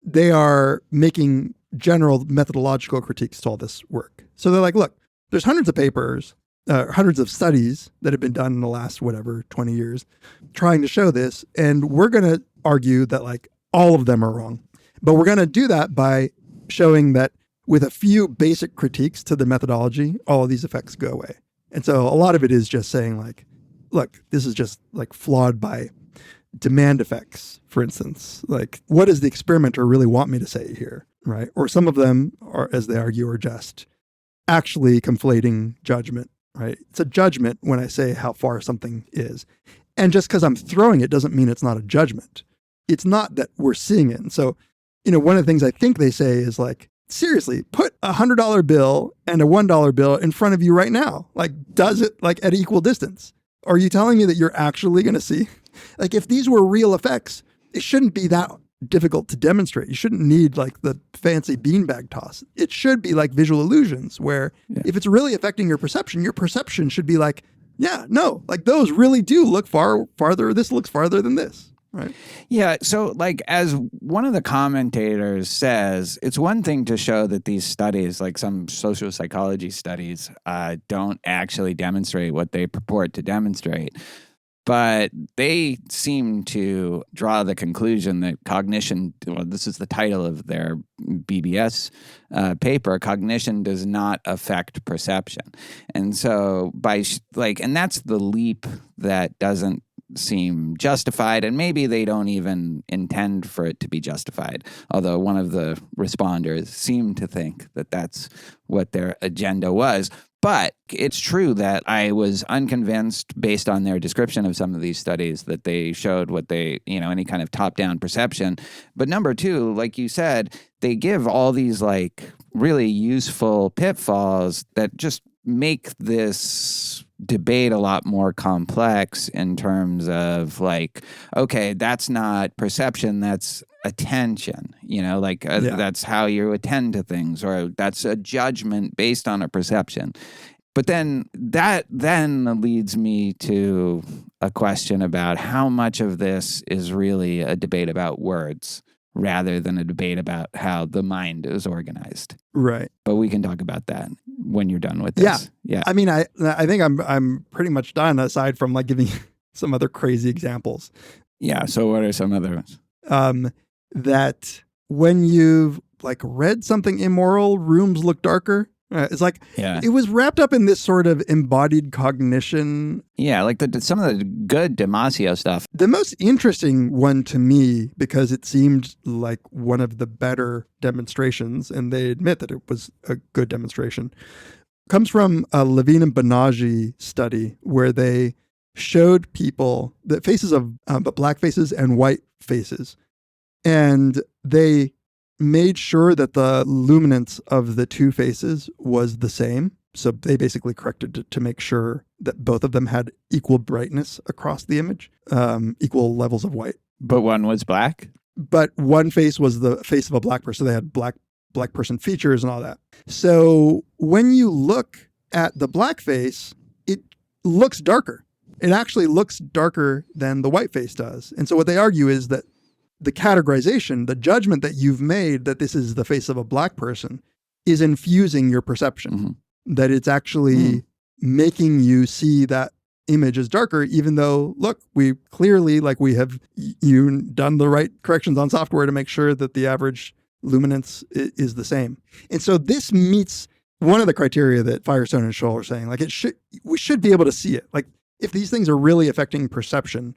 they are making general methodological critiques to all this work. So they're like, look, there's hundreds of papers, hundreds of studies that have been done in the last, 20 years trying to show this. And we're going to argue that like all of them are wrong. But we're going to do that by showing that with a few basic critiques to the methodology, all of these effects go away. And so a lot of it is just saying like, look, this is just like flawed by demand effects, for instance. Like, what does the experimenter really want me to say here, right? Or some of them are, as they argue, are just actually conflating judgment, right? It's a judgment when I say how far something is. And just because I'm throwing it doesn't mean it's not a judgment. It's not that we're seeing it. And so, one of the things I think they say is like, seriously, put a $100 bill and a $1 bill in front of you right now. Like, does it like at equal distance? Are you telling me that you're actually going to see? Like, if these were real effects, it shouldn't be that difficult to demonstrate. You shouldn't need like the fancy beanbag toss. It should be like visual illusions where if it's really affecting your perception should be like, yeah, no, like those really do look farther. This looks farther than this. Right. Yeah. So like as one of the commentators says, it's one thing to show that these studies, like some social psychology studies, don't actually demonstrate what they purport to demonstrate. But they seem to draw the conclusion that cognition, well, this is the title of their BBS paper, cognition does not affect perception. And so and that's the leap that doesn't seem justified, and maybe they don't even intend for it to be justified, although one of the responders seemed to think that that's what their agenda was. But it's true that I was unconvinced based on their description of some of these studies that they showed what they, any kind of top-down perception. But number two, like you said, they give all these like really useful pitfalls that just make this debate a lot more complex in terms of like, okay, that's not perception, that's attention, that's how you attend to things, or that's a judgment based on a perception. But then that leads me to a question about how much of this is really a debate about words rather than a debate about how the mind is organized. Right. But we can talk about that when you're done with this. Yeah. I mean, I think I'm pretty much done aside from like giving some other crazy examples. Yeah. So what are some other ones? That when you've like read something immoral, rooms look darker, It's like Yeah. it was wrapped up in this sort of embodied cognition. Yeah, like some of the good Damasio stuff. The most interesting one to me, because it seemed like one of the better demonstrations, and they admit that it was a good demonstration, comes from a Levine and Banaji study where they showed people the faces of black faces and white faces. And they made sure that the luminance of the two faces was the same. So they basically corrected to make sure that both of them had equal brightness across the image, equal levels of white. But one was black? But one face was the face of a black person. They had black person features and all that. So when you look at the black face, it looks darker. It actually looks darker than the white face does. And so what they argue is that the categorization, the judgment that you've made that this is the face of a black person is infusing your perception, that it's actually making you see that image as darker, even though, look, we clearly, like we have you done the right corrections on software to make sure that the average luminance is the same. And so this meets one of the criteria that Firestone and Scholl are saying, like we should be able to see it. Like if these things are really affecting perception,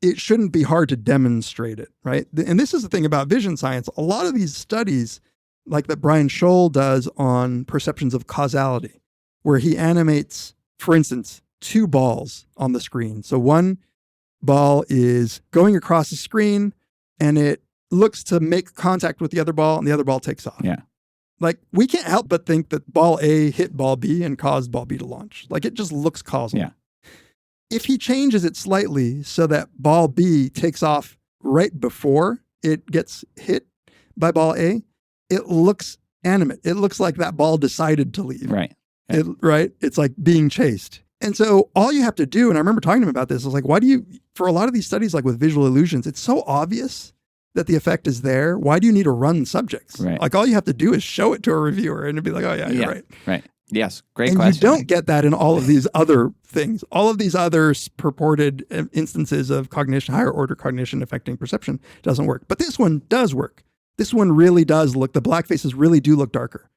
it shouldn't be hard to demonstrate it, right? And this is the thing about vision science. A lot of these studies, like that Brian Scholl does on perceptions of causality, where he animates, for instance, two balls on the screen. So one ball is going across the screen and it looks to make contact with the other ball and the other ball takes off. Yeah. Like we can't help but think that ball A hit ball B and caused ball B to launch. Like it just looks causal. Yeah. If he changes it slightly so that ball B takes off right before it gets hit by ball A, it looks animate. It looks like that ball decided to leave. Right. Right? It's like being chased. And so all you have to do, and I remember talking to him about this, I was like, for a lot of these studies, like with visual illusions, it's so obvious that the effect is there. Why do you need to run subjects? Right. Like all you have to do is show it to a reviewer and it'd be like, oh yeah, you're right. Right. Yes. Great And question. you don't get that in all of these other things. All of these other purported instances of cognition, higher order cognition affecting perception doesn't work. But this one does work. This one really does look, the black faces really do look darker.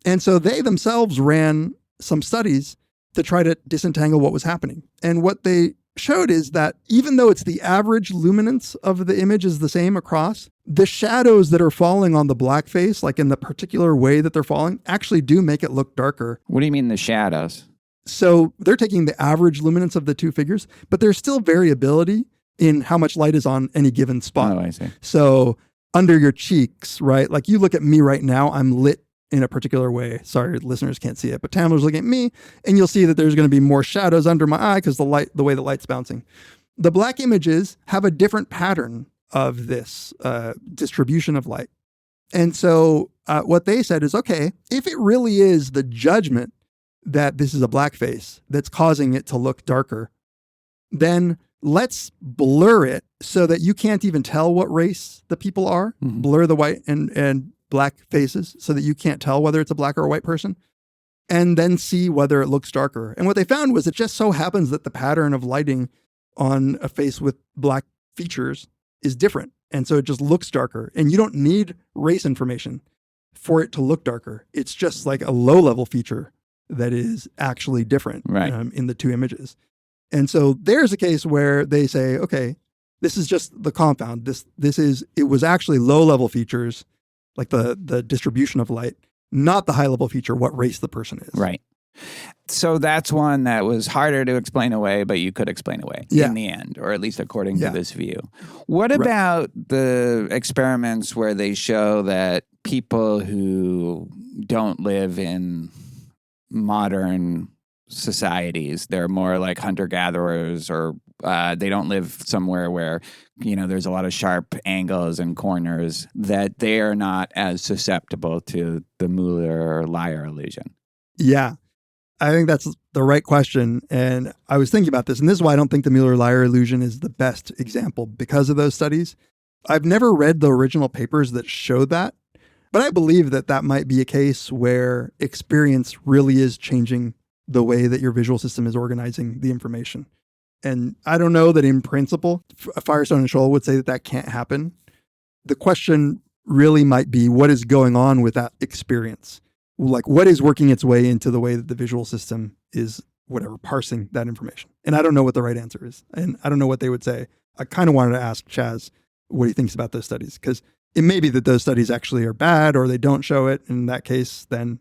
And so they themselves ran some studies to try to disentangle what was happening. And what they showed is that even though it's the average luminance of the image is the same across, the shadows that are falling on the black face, like in the particular way that they're falling, actually do make it look darker. What do you mean the shadows? So they're taking the average luminance of the two figures, but there's still variability in how much light is on any given spot. Oh, I see. So under your cheeks, right? Like you look at me right now, I'm lit in a particular way. Sorry, listeners can't see it, but Tamler's looking at me and you'll see that there's going to be more shadows under my eye because the way the light's bouncing. The black images have a different pattern of this distribution of light. And so what they said is, okay, if it really is the judgment that this is a black face that's causing it to look darker, then let's blur it so that you can't even tell what race the people are. Mm-hmm. Blur the white and black faces so that you can't tell whether it's a black or a white person, and then see whether it looks darker. And what they found was it just so happens that the pattern of lighting on a face with black features is different. And so it just looks darker. And you don't need race information for it to look darker. It's just like a low-level feature that is actually different in the two images. And so there's a case where they say, okay, this is just the compound. It was actually low-level features, like the distribution of light, not the high-level feature, what race the person is. Right. So that's one that was harder to explain away, but you could explain away in the end, or at least according to this view. What about the experiments where they show that people who don't live in modern societies, they're more like hunter-gatherers, or they don't live somewhere where, there's a lot of sharp angles and corners, that they are not as susceptible to the Mueller or liar illusion? Yeah, I think that's the right question. And I was thinking about this, and this is why I don't think the Mueller-Liar illusion is the best example, because of those studies. I've never read the original papers that show that, but I believe that might be a case where experience really is changing the way that your visual system is organizing the information. And I don't know that in principle, Firestone and Scholl would say that can't happen. The question really might be what is going on with that experience. like what is working its way into the way that the visual system is whatever parsing that information. And I don't know what the right answer is. And I don't know what they would say. I kind of wanted to ask Chaz what he thinks about those studies, because it may be that those studies actually are bad or they don't show it. In that case, then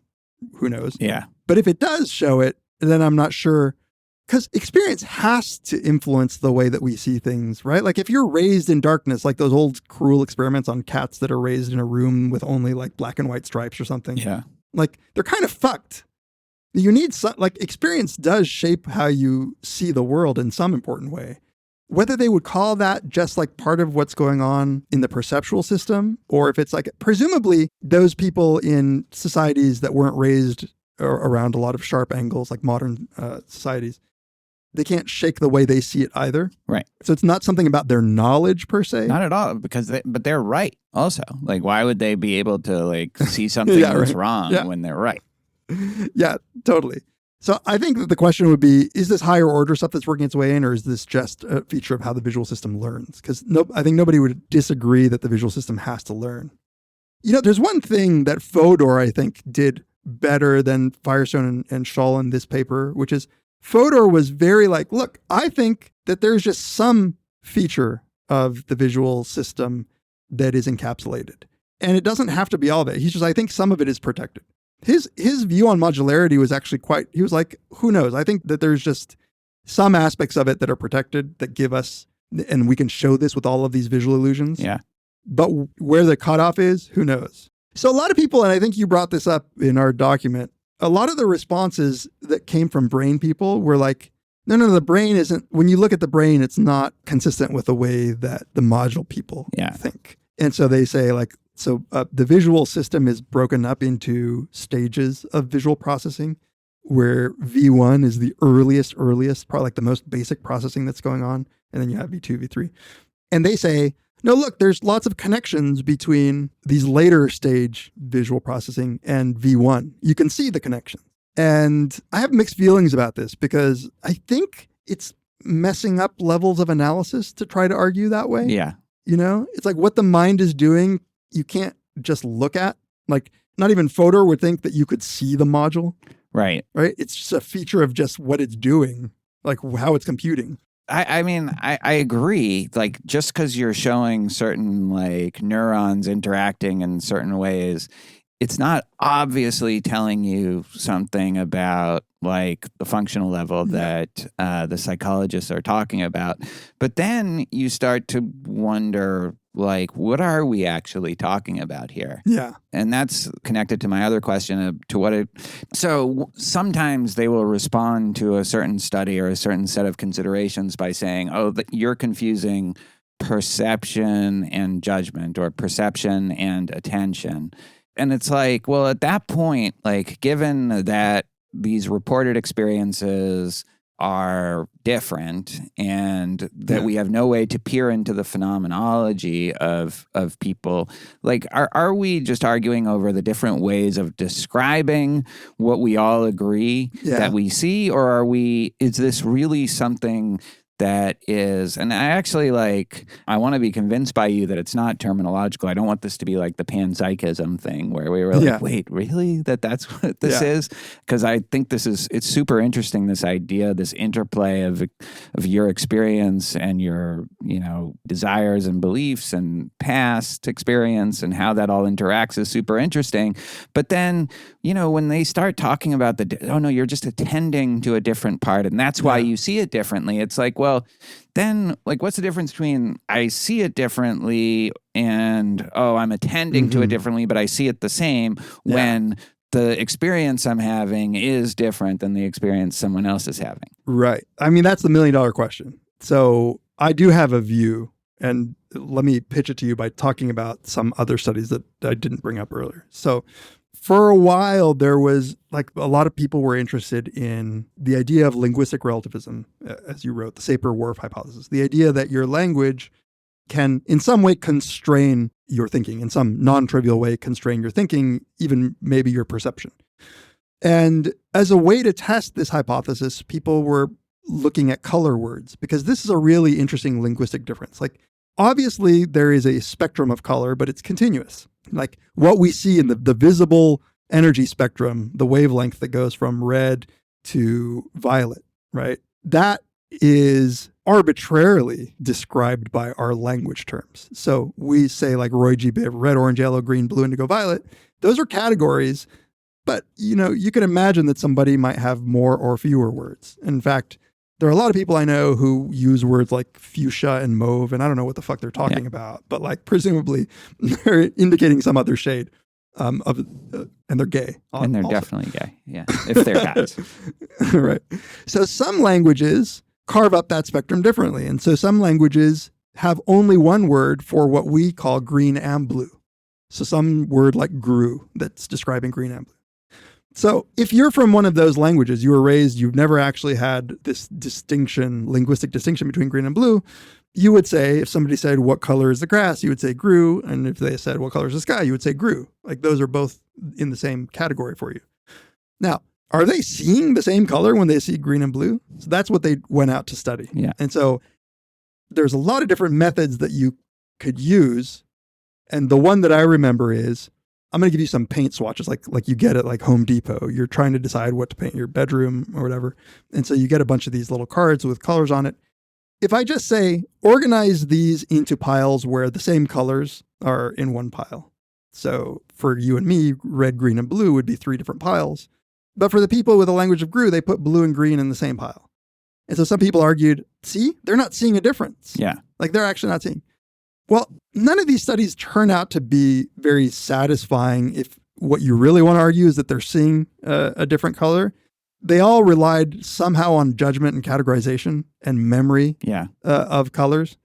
who knows? Yeah. But if it does show it, then I'm not sure, because experience has to influence the way that we see things, right? Like if you're raised in darkness, like those old cruel experiments on cats that are raised in a room with only like black and white stripes or something. Yeah. Like they're kind of fucked. You need some, like experience does shape how you see the world in some important way. Whether they would call that just like part of what's going on in the perceptual system, or if it's like, presumably those people in societies that weren't raised around a lot of sharp angles, like modern societies, they can't shake the way they see it either. Right. So it's not something about their knowledge per se. Not at all, because but they're right also. Like, why would they be able to like see something Yeah, that's right. wrong Yeah. when they're right? Yeah, totally. So I think that the question would be, is this higher order stuff that's working its way in, or is this just a feature of how the visual system learns? Because I think nobody would disagree that the visual system has to learn. You know, there's one thing that Fodor, I think, did better than Firestone and Shull in this paper, which is Fodor was very like, look, I think that there's just some feature of the visual system that is encapsulated. And it doesn't have to be all of it. He's just, I think some of it is protected. His view on modularity was actually he was like, who knows? I think that there's just some aspects of it that are protected that give us, and we can show this with all of these visual illusions. Yeah. But where the cutoff is, who knows? So a lot of people, and I think you brought this up in our document, a lot of the responses that came from brain people were like, no, the brain isn't, when you look at the brain, it's not consistent with the way that the module people think. And so they say like, the visual system is broken up into stages of visual processing, where V1 is the earliest, probably like the most basic processing that's going on. And then you have V2, V3. And they say, no, look, there's lots of connections between these later stage visual processing and V1. You can see the connection. And I have mixed feelings about this, because I think it's messing up levels of analysis to try to argue that way. Yeah. You know, it's like what the mind is doing, you can't just look at. Like, not even Fodor would think that you could see the module. Right. Right? It's just a feature of just what it's doing, like how it's computing. I mean, I agree. Like, just because you're showing certain like neurons interacting in certain ways, it's not obviously telling you something about like the functional level that the psychologists are talking about. But then you start to wonder, like, what are we actually talking about here? Yeah. And that's connected to my other question of so sometimes they will respond to a certain study or a certain set of considerations by saying, oh, you're confusing perception and judgment, or perception and attention. And it's like, well, at that point, like, given that these reported experiences are different and that we have no way to peer into the phenomenology of people, like, are we just arguing over the different ways of describing what we all agree that we see? Or is this really something that is, and I actually I want to be convinced by you that it's not terminological. I don't want this to be like the panpsychism thing where we were like, wait, really? That's what this is? Because I think it's super interesting, this idea, this interplay of your experience and your, desires and beliefs and past experience and how that all interacts is super interesting. But then, when they start talking about you're just attending to a different part and that's why you see it differently. It's like, well, then, what's the difference between I see it differently and, I'm attending to it differently, but I see it the same when the experience I'm having is different than the experience someone else is having? Right. I mean, that's the $1 million question. So I do have a view, and let me pitch it to you by talking about some other studies that I didn't bring up earlier. So for a while, there was a lot of people were interested in the idea of linguistic relativism, as you wrote, the Sapir-Whorf hypothesis, the idea that your language can in some way constrain your thinking, in some non-trivial way constrain your thinking, even maybe your perception. And as a way to test this hypothesis, people were looking at color words, because this is a really interesting linguistic difference. Obviously, there is a spectrum of color, but it's continuous. What we see in the visible energy spectrum, the wavelength that goes from red to violet, right? That is arbitrarily described by our language terms. So we say like Roy G. Biv, red, orange, yellow, green, blue, indigo, violet. Those are categories, but you can imagine that somebody might have more or fewer words. In fact, there are a lot of people I know who use words like fuchsia and mauve, and I don't know what the fuck they're talking about, but like presumably they're indicating some other shade and they're gay. And they're also. definitely gay. Yeah. If they're guys. Right. So some languages carve up that spectrum differently. And so some languages have only one word for what we call green and blue. So some word like grew that's describing green and blue. So if you're from one of those languages, you were raised, you've never actually had this linguistic distinction between green and blue, you would say, if somebody said, what color is the grass? You would say grew. And if they said, what color is the sky? You would say grew. Like those are both in the same category for you. Now, are they seeing the same color when they see green and blue? So that's what they went out to study. Yeah. And so there's a lot of different methods that you could use. And the one that I remember is, I'm going to give you some paint swatches like you get at like Home Depot. You're trying to decide what to paint your bedroom or whatever. And so you get a bunch of these little cards with colors on it. If I just say, organize these into piles where the same colors are in one pile. So for you and me, red, green, and blue would be 3 different piles. But for the people with the language of grew, they put blue and green in the same pile. And so some people argued, see, they're not seeing a difference. Yeah. Like they're actually not seeing. Well, none of these studies turn out to be very satisfying if what you really want to argue is that they're seeing a different color. They all relied somehow on judgment and categorization and memory of colors.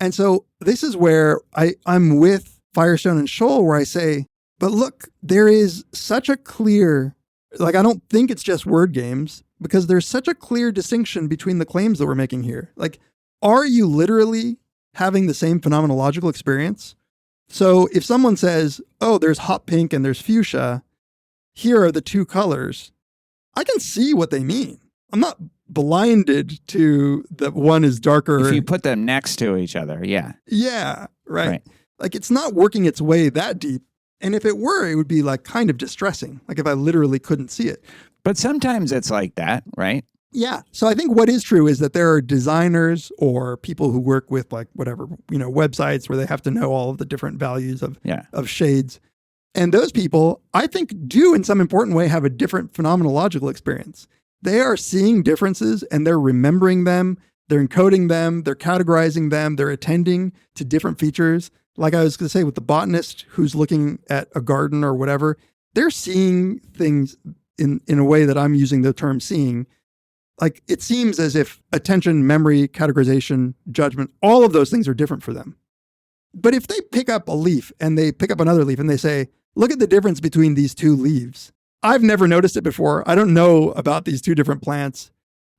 And so this is where I'm with Firestone and Scholl, where I say, but look, there is such a clear, like I don't think it's just word games, because there's such a clear distinction between the claims that we're making here. Like, are you literally having the same phenomenological experience? So if someone says, oh, there's hot pink and there's fuchsia, here are the 2 colors, I can see what they mean. I'm not blinded to that one is darker. If you put them next to each other, yeah. Yeah, right. Like it's not working its way that deep. And if it were, it would be like kind of distressing. Like if I literally couldn't see it. But sometimes it's like that, right? Yeah. So I think what is true is that there are designers or people who work with like whatever, websites where they have to know all of the different values of shades. And those people, I think, do in some important way have a different phenomenological experience. They are seeing differences and they're remembering them, they're encoding them, they're categorizing them, they're attending to different features. Like I was going to say with the botanist who's looking at a garden or whatever, they're seeing things in a way that I'm using the term seeing. Like it seems as if attention, memory, categorization, judgment, all of those things are different for them. But if they pick up a leaf and they pick up another leaf and they say, look at the difference between these 2 leaves. I've never noticed it before. I don't know about these 2 different plants.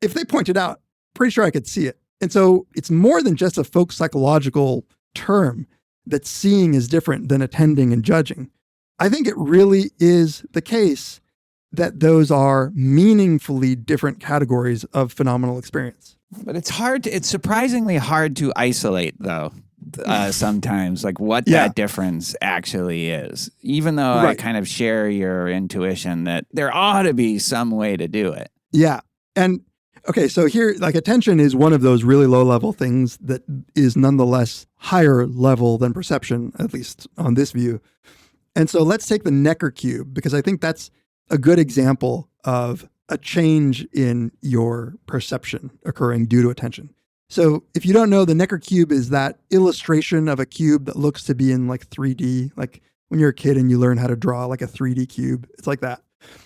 If they point it out, pretty sure I could see it. And so it's more than just a folk psychological term that seeing is different than attending and judging. I think it really is the case that those are meaningfully different categories of phenomenal experience. But it's surprisingly hard to isolate though. Sometimes like what that difference actually is, even though I kind of share your intuition that there ought to be some way to do it. Yeah. And okay, so here, like attention is one of those really low level things that is nonetheless higher level than perception, at least on this view. And so let's take the Necker cube, because I think that's a good example of a change in your perception occurring due to attention. So if you don't know, the Necker cube is that illustration of a cube that looks to be in like 3D, like when you're a kid and you learn how to draw like a 3D cube. It's like that.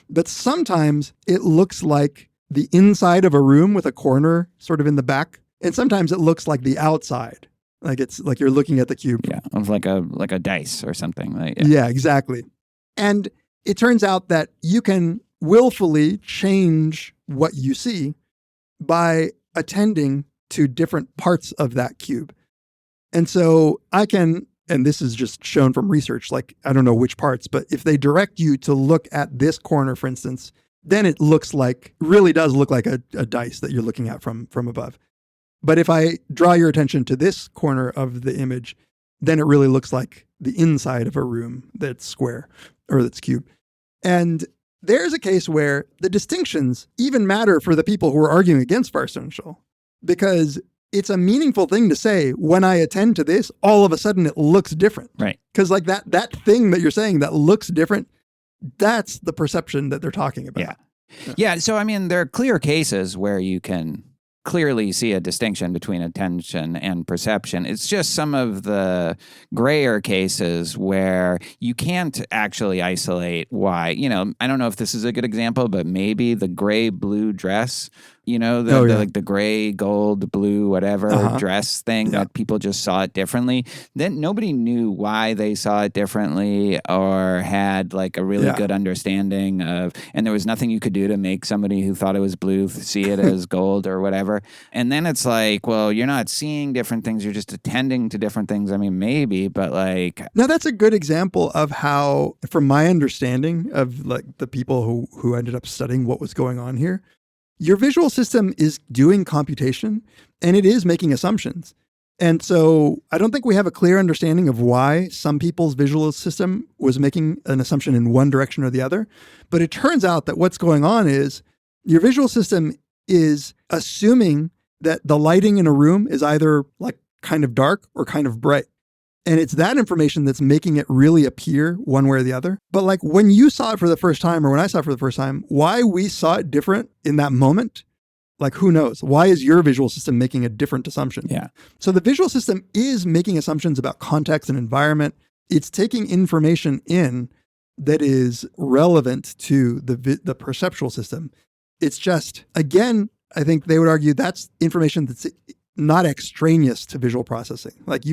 But sometimes it looks like the inside of a room with a corner sort of in the back. And sometimes it looks like the outside. Like it's like you're looking at the cube. Yeah, of like a dice or something. Like, yeah, exactly. And it turns out that you can willfully change what you see by attending to different parts of that cube. And so I can, and this is just shown from research, like I don't know which parts, but if they direct you to look at this corner, for instance, then it really does look like a dice that you're looking at from above. But if I draw your attention to this corner of the image, then it really looks like the inside of a room that's square or that's cube. And there's a case where the distinctions even matter for the people who are arguing against farcical, because it's a meaningful thing to say, when I attend to this, all of a sudden it looks different. Right. Because like that thing that you're saying that looks different, that's the perception that they're talking about. Yeah. So, I mean, there are clear cases where you can clearly see a distinction between attention and perception. It's just some of the grayer cases where you can't actually isolate why. You know, I don't know if this is a good example, but maybe the gray-blue dress, you know, the gray, gold, blue, whatever dress thing that people just saw it differently. Then nobody knew why they saw it differently or had like a really good understanding of, and there was nothing you could do to make somebody who thought it was blue see it as gold or whatever. And then it's like, well, you're not seeing different things. You're just attending to different things. I mean, maybe, but like. No, that's a good example of how, from my understanding of like the people who ended up studying what was going on here, your visual system is doing computation and it is making assumptions. And so I don't think we have a clear understanding of why some people's visual system was making an assumption in one direction or the other. But it turns out that what's going on is your visual system is assuming that the lighting in a room is either like kind of dark or kind of bright. And it's that information that's making it really appear one way or the other. But like when you saw it for the first time or when I saw it for the first time, why we saw it different in that moment, like who knows? Why is your visual system making a different assumption? Yeah. So the visual system is making assumptions about context and environment. It's taking information in that is relevant to the perceptual system. It's just, again, I think they would argue that's information that's not extraneous to visual processing. Like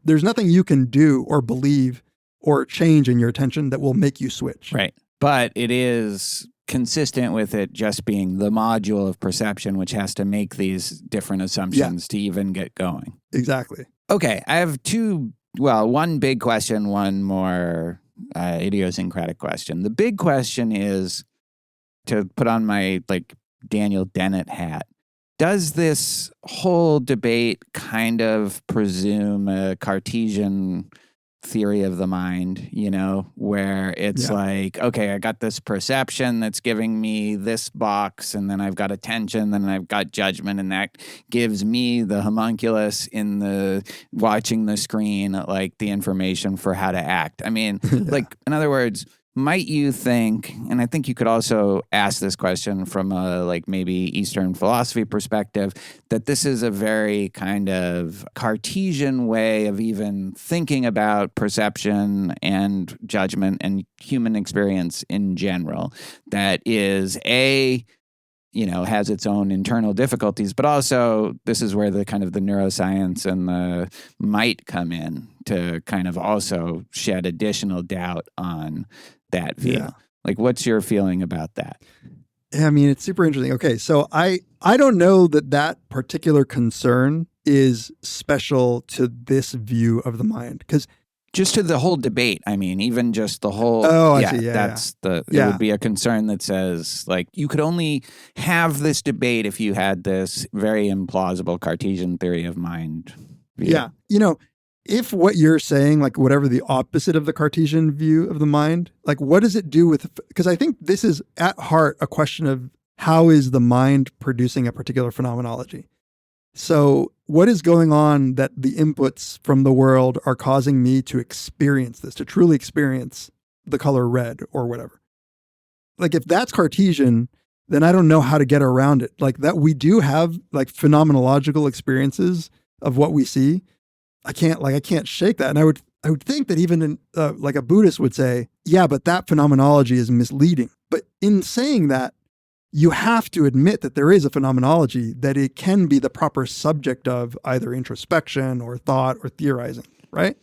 there's nothing you can do or believe or change in your attention that will make you switch. Right. But it is consistent with it just being the module of perception, which has to make these different assumptions to even get going. Exactly. Okay. I have one big question, one more idiosyncratic question. The big question is, to put on my like Daniel Dennett hat, does this whole debate kind of presume a Cartesian theory of the mind, you know, where it's like, okay, I got this perception that's giving me this box, and then I've got attention, then I've got judgment, and that gives me the homunculus in the watching the screen, like the information for how to act. I mean, like, in other words, might you think, and I think you could also ask this question from a like maybe Eastern philosophy perspective, that this is a very kind of Cartesian way of even thinking about perception and judgment and human experience in general, that is has its own internal difficulties, but also this is where the kind of the neuroscience and the might come in to kind of also shed additional doubt on that view. Yeah. Like, what's your feeling about that? Yeah, I mean, it's super interesting. Okay, so I don't know that particular concern is special to this view of the mind, because just to the whole debate, I mean, even just the whole. Oh, I see. Yeah, that's it would be a concern that says, like, you could only have this debate if you had this very implausible Cartesian theory of mind view. Yeah. You know, if what you're saying, like whatever the opposite of the Cartesian view of the mind, like what does it do with, because I think this is at heart a question of how is the mind producing a particular phenomenology? So what is going on that the inputs from the world are causing me to experience this, to truly experience the color red or whatever? Like if that's Cartesian, then I don't know how to get around it. Like that we do have like phenomenological experiences of what we see. I can't shake that. And I would think that even in, like a Buddhist would say, yeah, but that phenomenology is misleading. But in saying that, you have to admit that there is a phenomenology, that it can be the proper subject of either introspection or thought or theorizing, right?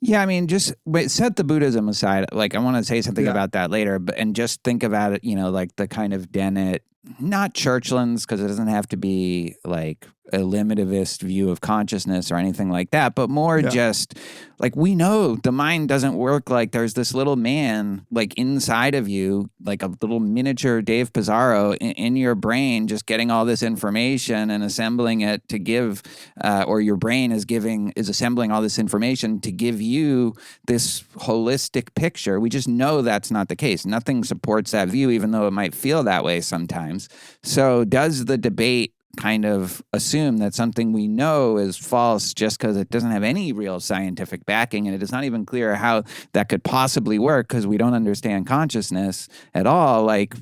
Yeah, I mean, just set the Buddhism aside. Like, I want to say something about that later, and just think about it, you know, like the kind of Dennett not Churchland's, because it doesn't have to be like a limitivist view of consciousness or anything like that, but more just like, we know the mind doesn't work like there's this little man like inside of you, like a little miniature Dave Pizarro in your brain, just getting all this information and assembling it to give, or your brain is assembling all this information to give you this holistic picture. We just know that's not the case. Nothing supports that view, even though it might feel that way sometimes. So does the debate kind of assume that something we know is false just because it doesn't have any real scientific backing, and it is not even clear how that could possibly work because we don't understand consciousness at all? Like,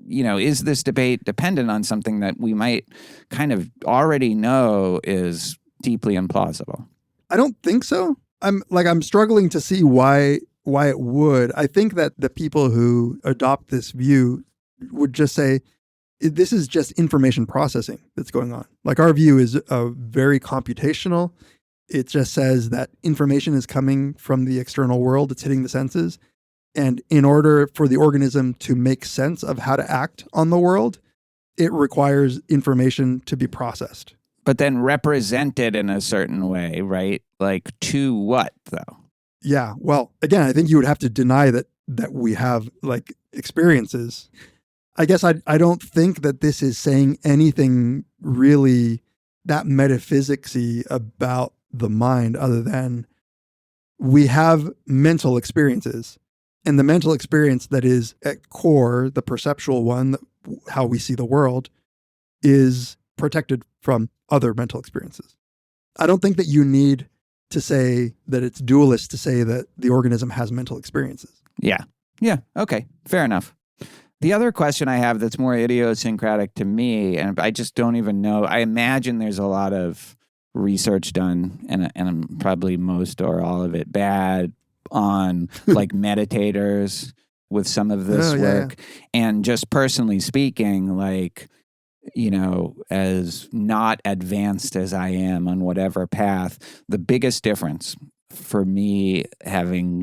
is this debate dependent on something that we might kind of already know is deeply implausible? I don't think so. I'm struggling to see why it would. I think that the people who adopt this view would just say, this is just information processing that's going on. Like, our view is very computational. It just says that information is coming from the external world. It's hitting the senses. And in order for the organism to make sense of how to act on the world, it requires information to be processed. But then represented in a certain way, right? Like, to what, though? Yeah. Well, again, I think you would have to deny that we have like experiences. I guess I don't think that this is saying anything really that metaphysics-y about the mind, other than we have mental experiences. And the mental experience that is at core, the perceptual one, how we see the world, is protected from other mental experiences. I don't think that you need to say that it's dualist to say that the organism has mental experiences. Yeah. Okay. Fair enough. The other question I have that's more idiosyncratic to me, and I just don't even know, I imagine there's a lot of research done, and probably most or all of it bad, on like meditators with some of this work. And just personally speaking, like, as not advanced as I am on whatever path, the biggest difference for me, having,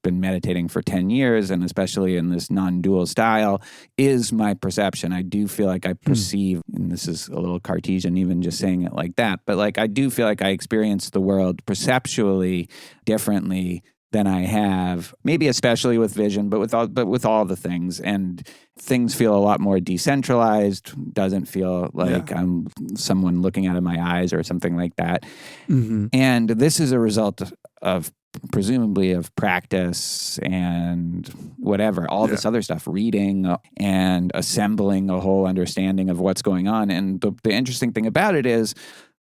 been meditating for 10 years, and especially in this non-dual style, is my perception. I do feel like I perceive, and this is a little Cartesian even just saying it like that, but like, I do feel like I experience the world perceptually differently than I have, maybe especially with vision, but with all the things. And things feel a lot more decentralized. Doesn't feel like I'm someone looking out of my eyes or something like that. Mm-hmm. And this is a result of presumably of practice and whatever, all this other stuff, reading and assembling a whole understanding of what's going on. And the interesting thing about it is,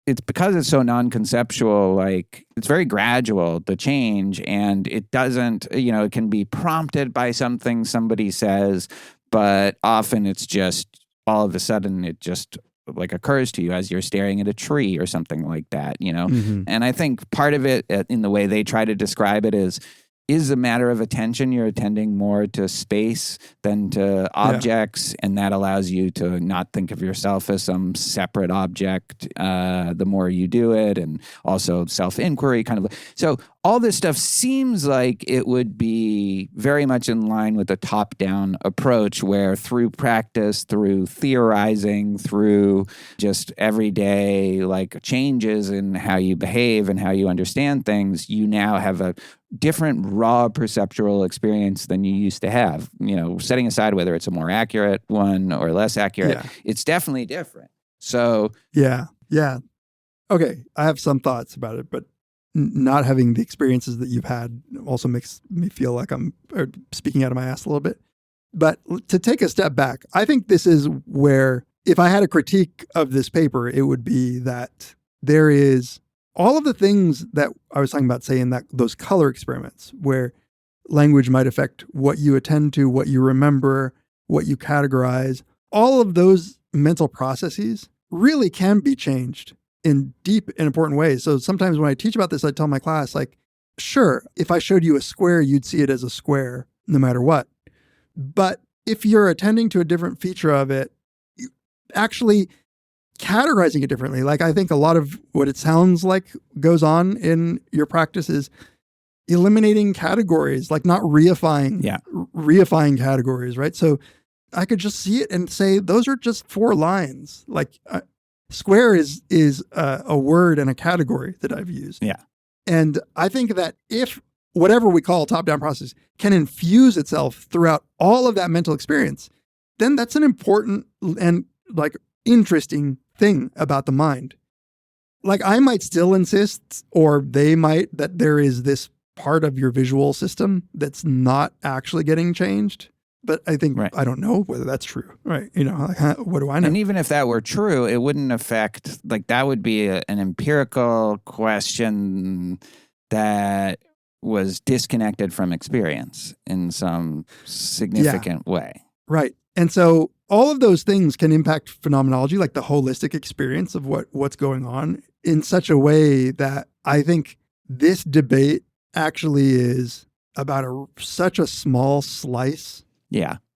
it's because it's so non-conceptual, like, it's very gradual, the change, and it doesn't, it can be prompted by something somebody says, but often it's just, all of a sudden, it just like occurs to you as you're staring at a tree or something like that, Mm-hmm. And I think part of it, in the way they try to describe it, is a matter of attention. You're attending more to space than to objects, and that allows you to not think of yourself as some separate object the more you do it, and also self-inquiry kind of. So all this stuff seems like it would be very much in line with a top-down approach, where through practice, through theorizing, through just everyday like changes in how you behave and how you understand things, you now have a different raw perceptual experience than you used to have. Setting aside whether it's a more accurate one or less accurate, it's definitely different. So yeah. Okay, I have some thoughts about it, but not having the experiences that you've had also makes me feel like I'm speaking out of my ass a little bit. But to take a step back, I think this is where, if I had a critique of this paper, it would be that there is all of the things that I was talking about, saying that those color experiments where language might affect what you attend to, what you remember, what you categorize, all of those mental processes really can be changed in deep and important ways. So sometimes when I teach about this, I tell my class, like, sure, if I showed you a square, you'd see it as a square no matter what. But if you're attending to a different feature of it, you actually categorizing it differently. Like, I think a lot of what it sounds like goes on in your practice is eliminating categories, like not reifying categories, right? So I could just see it and say, those are just 4 lines. Like square is a word and a category that I've used. Yeah. And I think that if whatever we call top-down process can infuse itself throughout all of that mental experience, then that's an important and like interesting thing about the mind. Like I might still insist, or they might, that there is this part of your visual system that's not actually getting changed. But I think, I don't know whether that's true, right? You know, like, what do I know? And even if that were true, it wouldn't affect, like that would be an empirical question that was disconnected from experience in some significant way. Right. And so all of those things can impact phenomenology, like the holistic experience of what's going on, in such a way that I think this debate actually is about such a small slice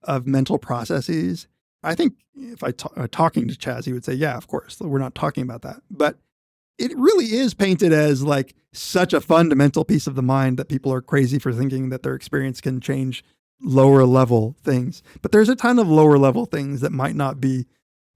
of mental processes. I think if I talking to Chaz, he would say, yeah, of course, we're not talking about that. But it really is painted as like such a fundamental piece of the mind that people are crazy for thinking that their experience can change lower level things. But there's a ton of lower level things that might not be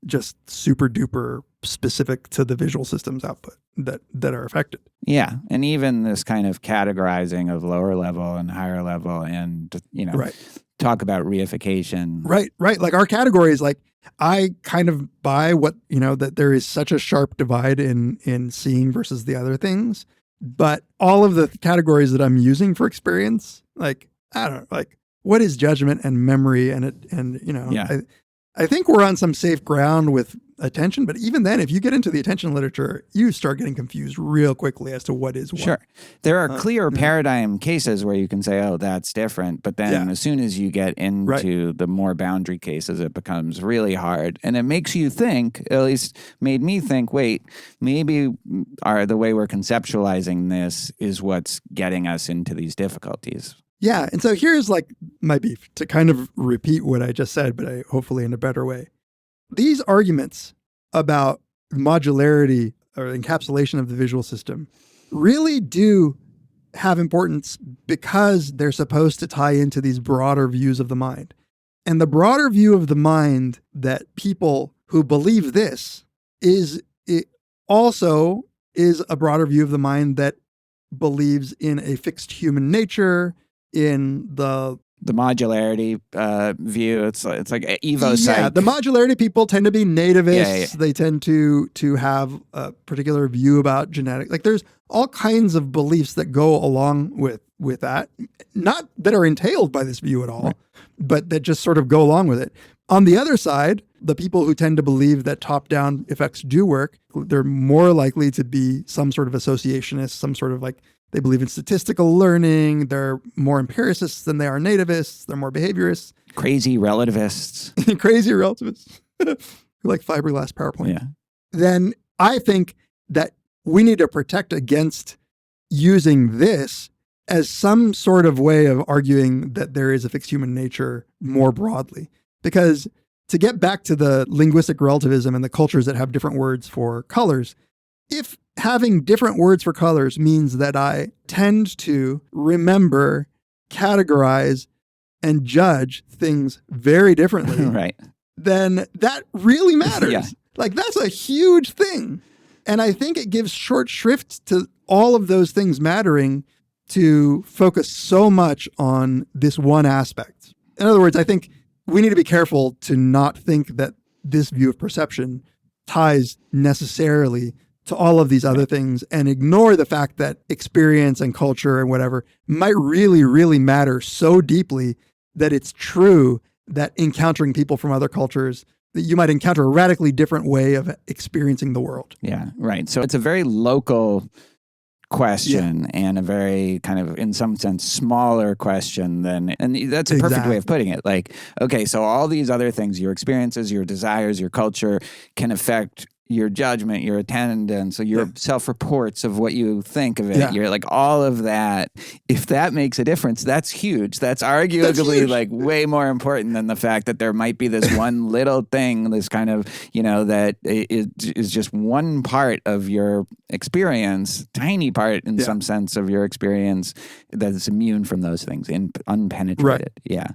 just super duper specific to the visual system's output that are affected. Yeah. And even this kind of categorizing of lower level and higher level and, you know, talk about reification. Right. Like our categories, like I kind of buy what, you know, that there is such a sharp divide in seeing versus the other things. But all of the categories that I'm using for experience, like, I don't know, like what is judgment and memory and you know, I think we're on some safe ground with attention, but even then, if you get into the attention literature, you start getting confused real quickly as to what is what. Sure. There are clear paradigm cases where you can say, oh, that's different. But then as soon as you get into the more boundary cases, it becomes really hard. And it makes you think, at least made me think, wait, maybe the way we're conceptualizing this is what's getting us into these difficulties. Yeah. And so here's like my beef, to kind of repeat what I just said, but hopefully in a better way. These arguments about modularity or encapsulation of the visual system really do have importance because they're supposed to tie into these broader views of the mind. And the broader view of the mind that people who believe this also is a broader view of the mind that believes in a fixed human nature, in the modularity view. It's like Evo psych. Yeah, the modularity people tend to be nativists. Yeah. They tend to have a particular view about genetics. Like there's all kinds of beliefs that go along with that, not that are entailed by this view at all, but that just sort of go along with it. On the other side, the people who tend to believe that top-down effects do work, they're more likely to be some sort of associationists, some sort of like, they believe in statistical learning. They're more empiricists than they are nativists. They're more behaviorists. Crazy relativists. Crazy relativists. Who like fiberglass PowerPoint. Yeah. Then I think that we need to protect against using this as some sort of way of arguing that there is a fixed human nature more broadly. Because to get back to the linguistic relativism and the cultures that have different words for colors, if having different words for colors means that I tend to remember, categorize, and judge things very differently, then that really matters. Yeah. Like that's a huge thing. And I think it gives short shrift to all of those things mattering to focus so much on this one aspect. In other words, I think we need to be careful to not think that this view of perception ties necessarily to all of these other things and ignore the fact that experience and culture and whatever might really, really matter so deeply that it's true that encountering people from other cultures, that you might encounter a radically different way of experiencing the world. Yeah, right. So it's a very local question and a very kind of, in some sense, smaller question and that's a perfect way of putting it. Like, okay, so all these other things, your experiences, your desires, your culture can affect your judgment, your attendance, so your self-reports of what you think of it. Yeah. You're like all of that. If that makes a difference, that's huge. That's arguably like way more important than the fact that there might be this one little thing, this kind of, you know, that is just one part of your experience, tiny part in some sense of your experience that is immune from those things, unpenetrated. Right. Yeah.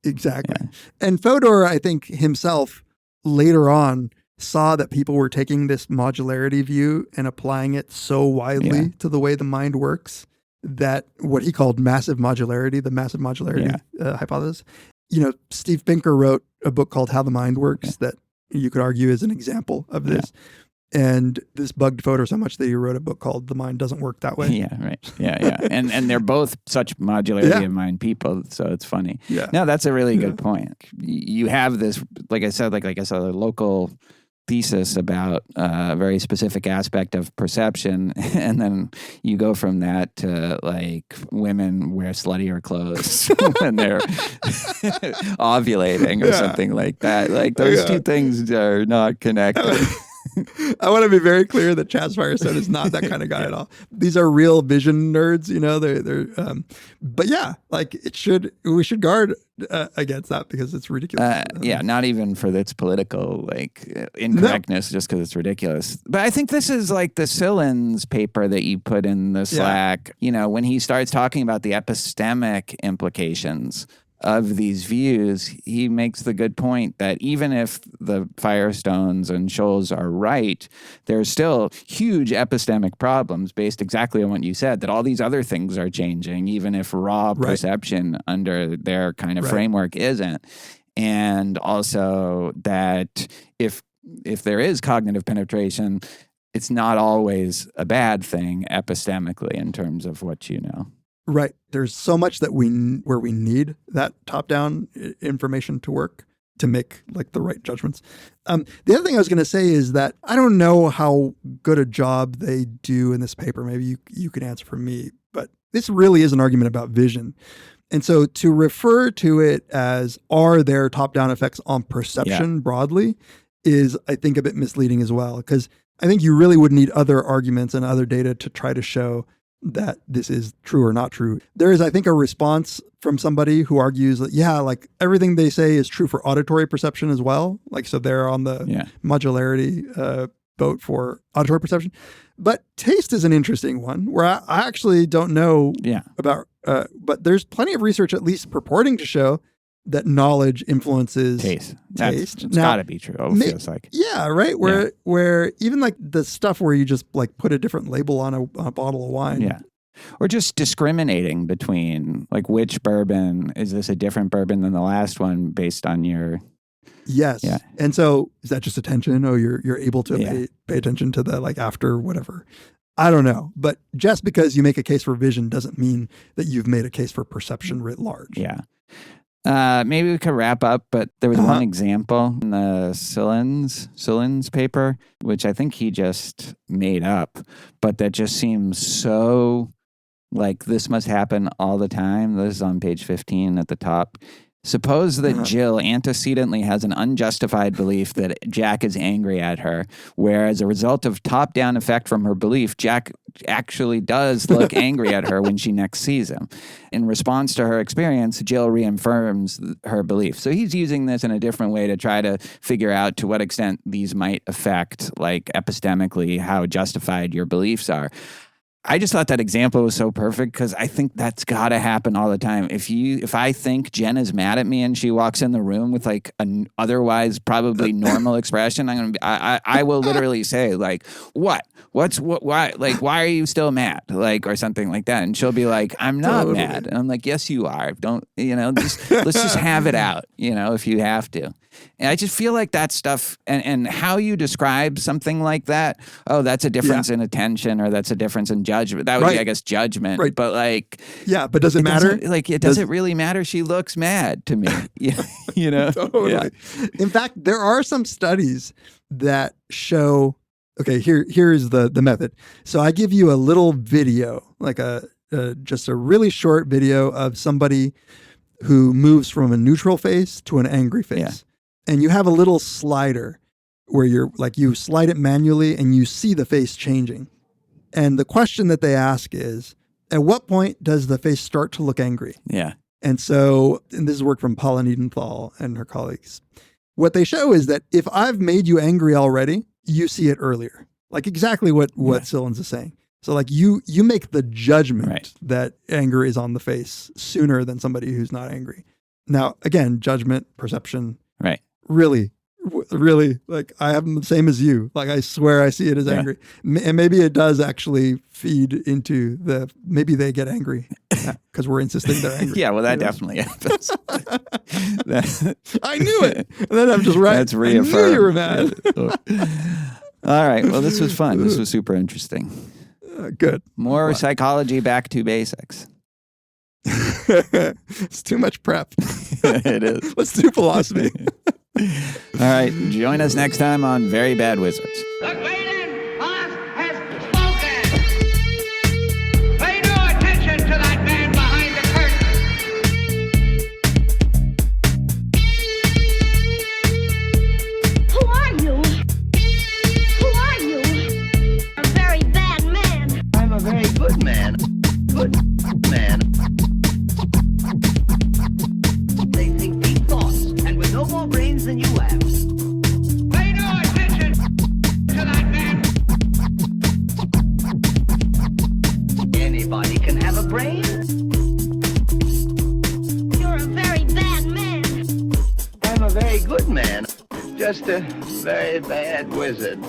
Exactly. And Fodor, I think himself later on saw that people were taking this modularity view and applying it so widely to the way the mind works that what he called massive modularity, the massive modularity hypothesis. Steve Pinker wrote a book called How the Mind Works that you could argue is an example of this. And this bugged Fodor so much that he wrote a book called The Mind Doesn't Work That Way. Yeah, right. Yeah. And they're both such modularity of mind people, so it's funny. Yeah. No, that's a really good point. You have this, like I said, a local thesis about a very specific aspect of perception, and then you go from that to like women wear sluttier clothes when they're ovulating or something like that. Like those two things are not connected. I want to be very clear that Chaz Firestone is not that kind of guy at all. These are real vision nerds, but yeah, like we should guard against that because it's ridiculous. Not even for its political incorrectness, just because it's ridiculous. But I think this is like the Sillins paper that you put in the Slack. When he starts talking about the epistemic implications of these views, he makes the good point that even if the Firestones and Scholes are right, there's still huge epistemic problems based exactly on what you said, that all these other things are changing, even if raw perception under their kind of framework isn't. And also that if there is cognitive penetration, it's not always a bad thing epistemically in terms of what you know. Right. There's so much that where we need that top-down information to work to make like the right judgments. The other thing I was going to say is that I don't know how good a job they do in this paper. Maybe you can answer for me, but this really is an argument about vision. And so to refer to it as are there top-down effects on perception broadly is, I think, a bit misleading as well, because I think you really would need other arguments and other data to try to show that this is true or not true. There is, I think, a response from somebody who argues that, like everything they say is true for auditory perception as well. Like, so they're on the modularity boat for auditory perception. But taste is an interesting one where I actually don't know about, but there's plenty of research at least purporting to show that knowledge influences taste. It's got to be true. It feels like. Yeah, right. Where even like the stuff where you just like put a different label on a bottle of wine. Yeah. Or just discriminating between like which bourbon, is this a different bourbon than the last one based on your... Yes. Yeah. And so is that just attention? Oh, you're able to pay attention to the like after whatever. I don't know. But just because you make a case for vision doesn't mean that you've made a case for perception writ large. Yeah. Maybe we could wrap up, but there was one example in the Sillins paper, which I think he just made up, but that just seems so like this must happen all the time. This is on page 15 at the top. Suppose that Jill antecedently has an unjustified belief that Jack is angry at her, where as a result of top-down effect from her belief, Jack actually does look angry at her when she next sees him. In response to her experience, Jill reaffirms her belief. So he's using this in a different way to try to figure out to what extent these might affect, like epistemically, how justified your beliefs are. I just thought that example was so perfect because I think that's got to happen all the time. If I think Jen is mad at me and she walks in the room with like an otherwise probably normal expression, I will literally say like, why, like, why are you still mad? Like, or something like that. And she'll be like, I'm not mad. And I'm like, yes, you are. Let's just have it out, if you have to. And I just feel like that stuff and how you describe something like that, that's a difference in attention or that's a difference in judgment. That would be, I guess, judgment. Right. But like... Yeah, but does it matter? Does it really matter? She looks mad to me. Totally. Yeah. In fact, there are some studies that show... Okay, here is the method. So I give you a little video, like just a really short video of somebody who moves from a neutral face to an angry face. Yeah. And you have a little slider where you slide it manually and you see the face changing. And the question that they ask is, at what point does the face start to look angry? Yeah. And this is work from Paula Niedenthal and her colleagues. What they show is that if I've made you angry already, you see it earlier. Like exactly what Sillins is saying. So like you make the judgment that anger is on the face sooner than somebody who's not angry. Now, again, judgment, perception, Right. really, like I have them the same as you. Like I swear I see it as Yeah. angry. And maybe it does actually feed into maybe they get angry because we're insisting they're angry. Yeah, well, that You know? definitely happens. I knew it. And then I'm just right. That's I reaffirmed. knew you were mad. All right. Well, this was fun. This was super interesting. Good. More psychology, back to basics. It's too much prep. It is. Let's do philosophy. All right. Join us next time on Very Bad Wizards. The great Oz has spoken. Pay no attention to that man behind the curtain. Who are you? Who are you? A very bad man. I'm a very good man. Good man. They think deep thoughts, and with no more brains than you have. Pay no attention to that man. Anybody can have a brain. You're a very bad man. I'm a very good man. Just a very bad wizard.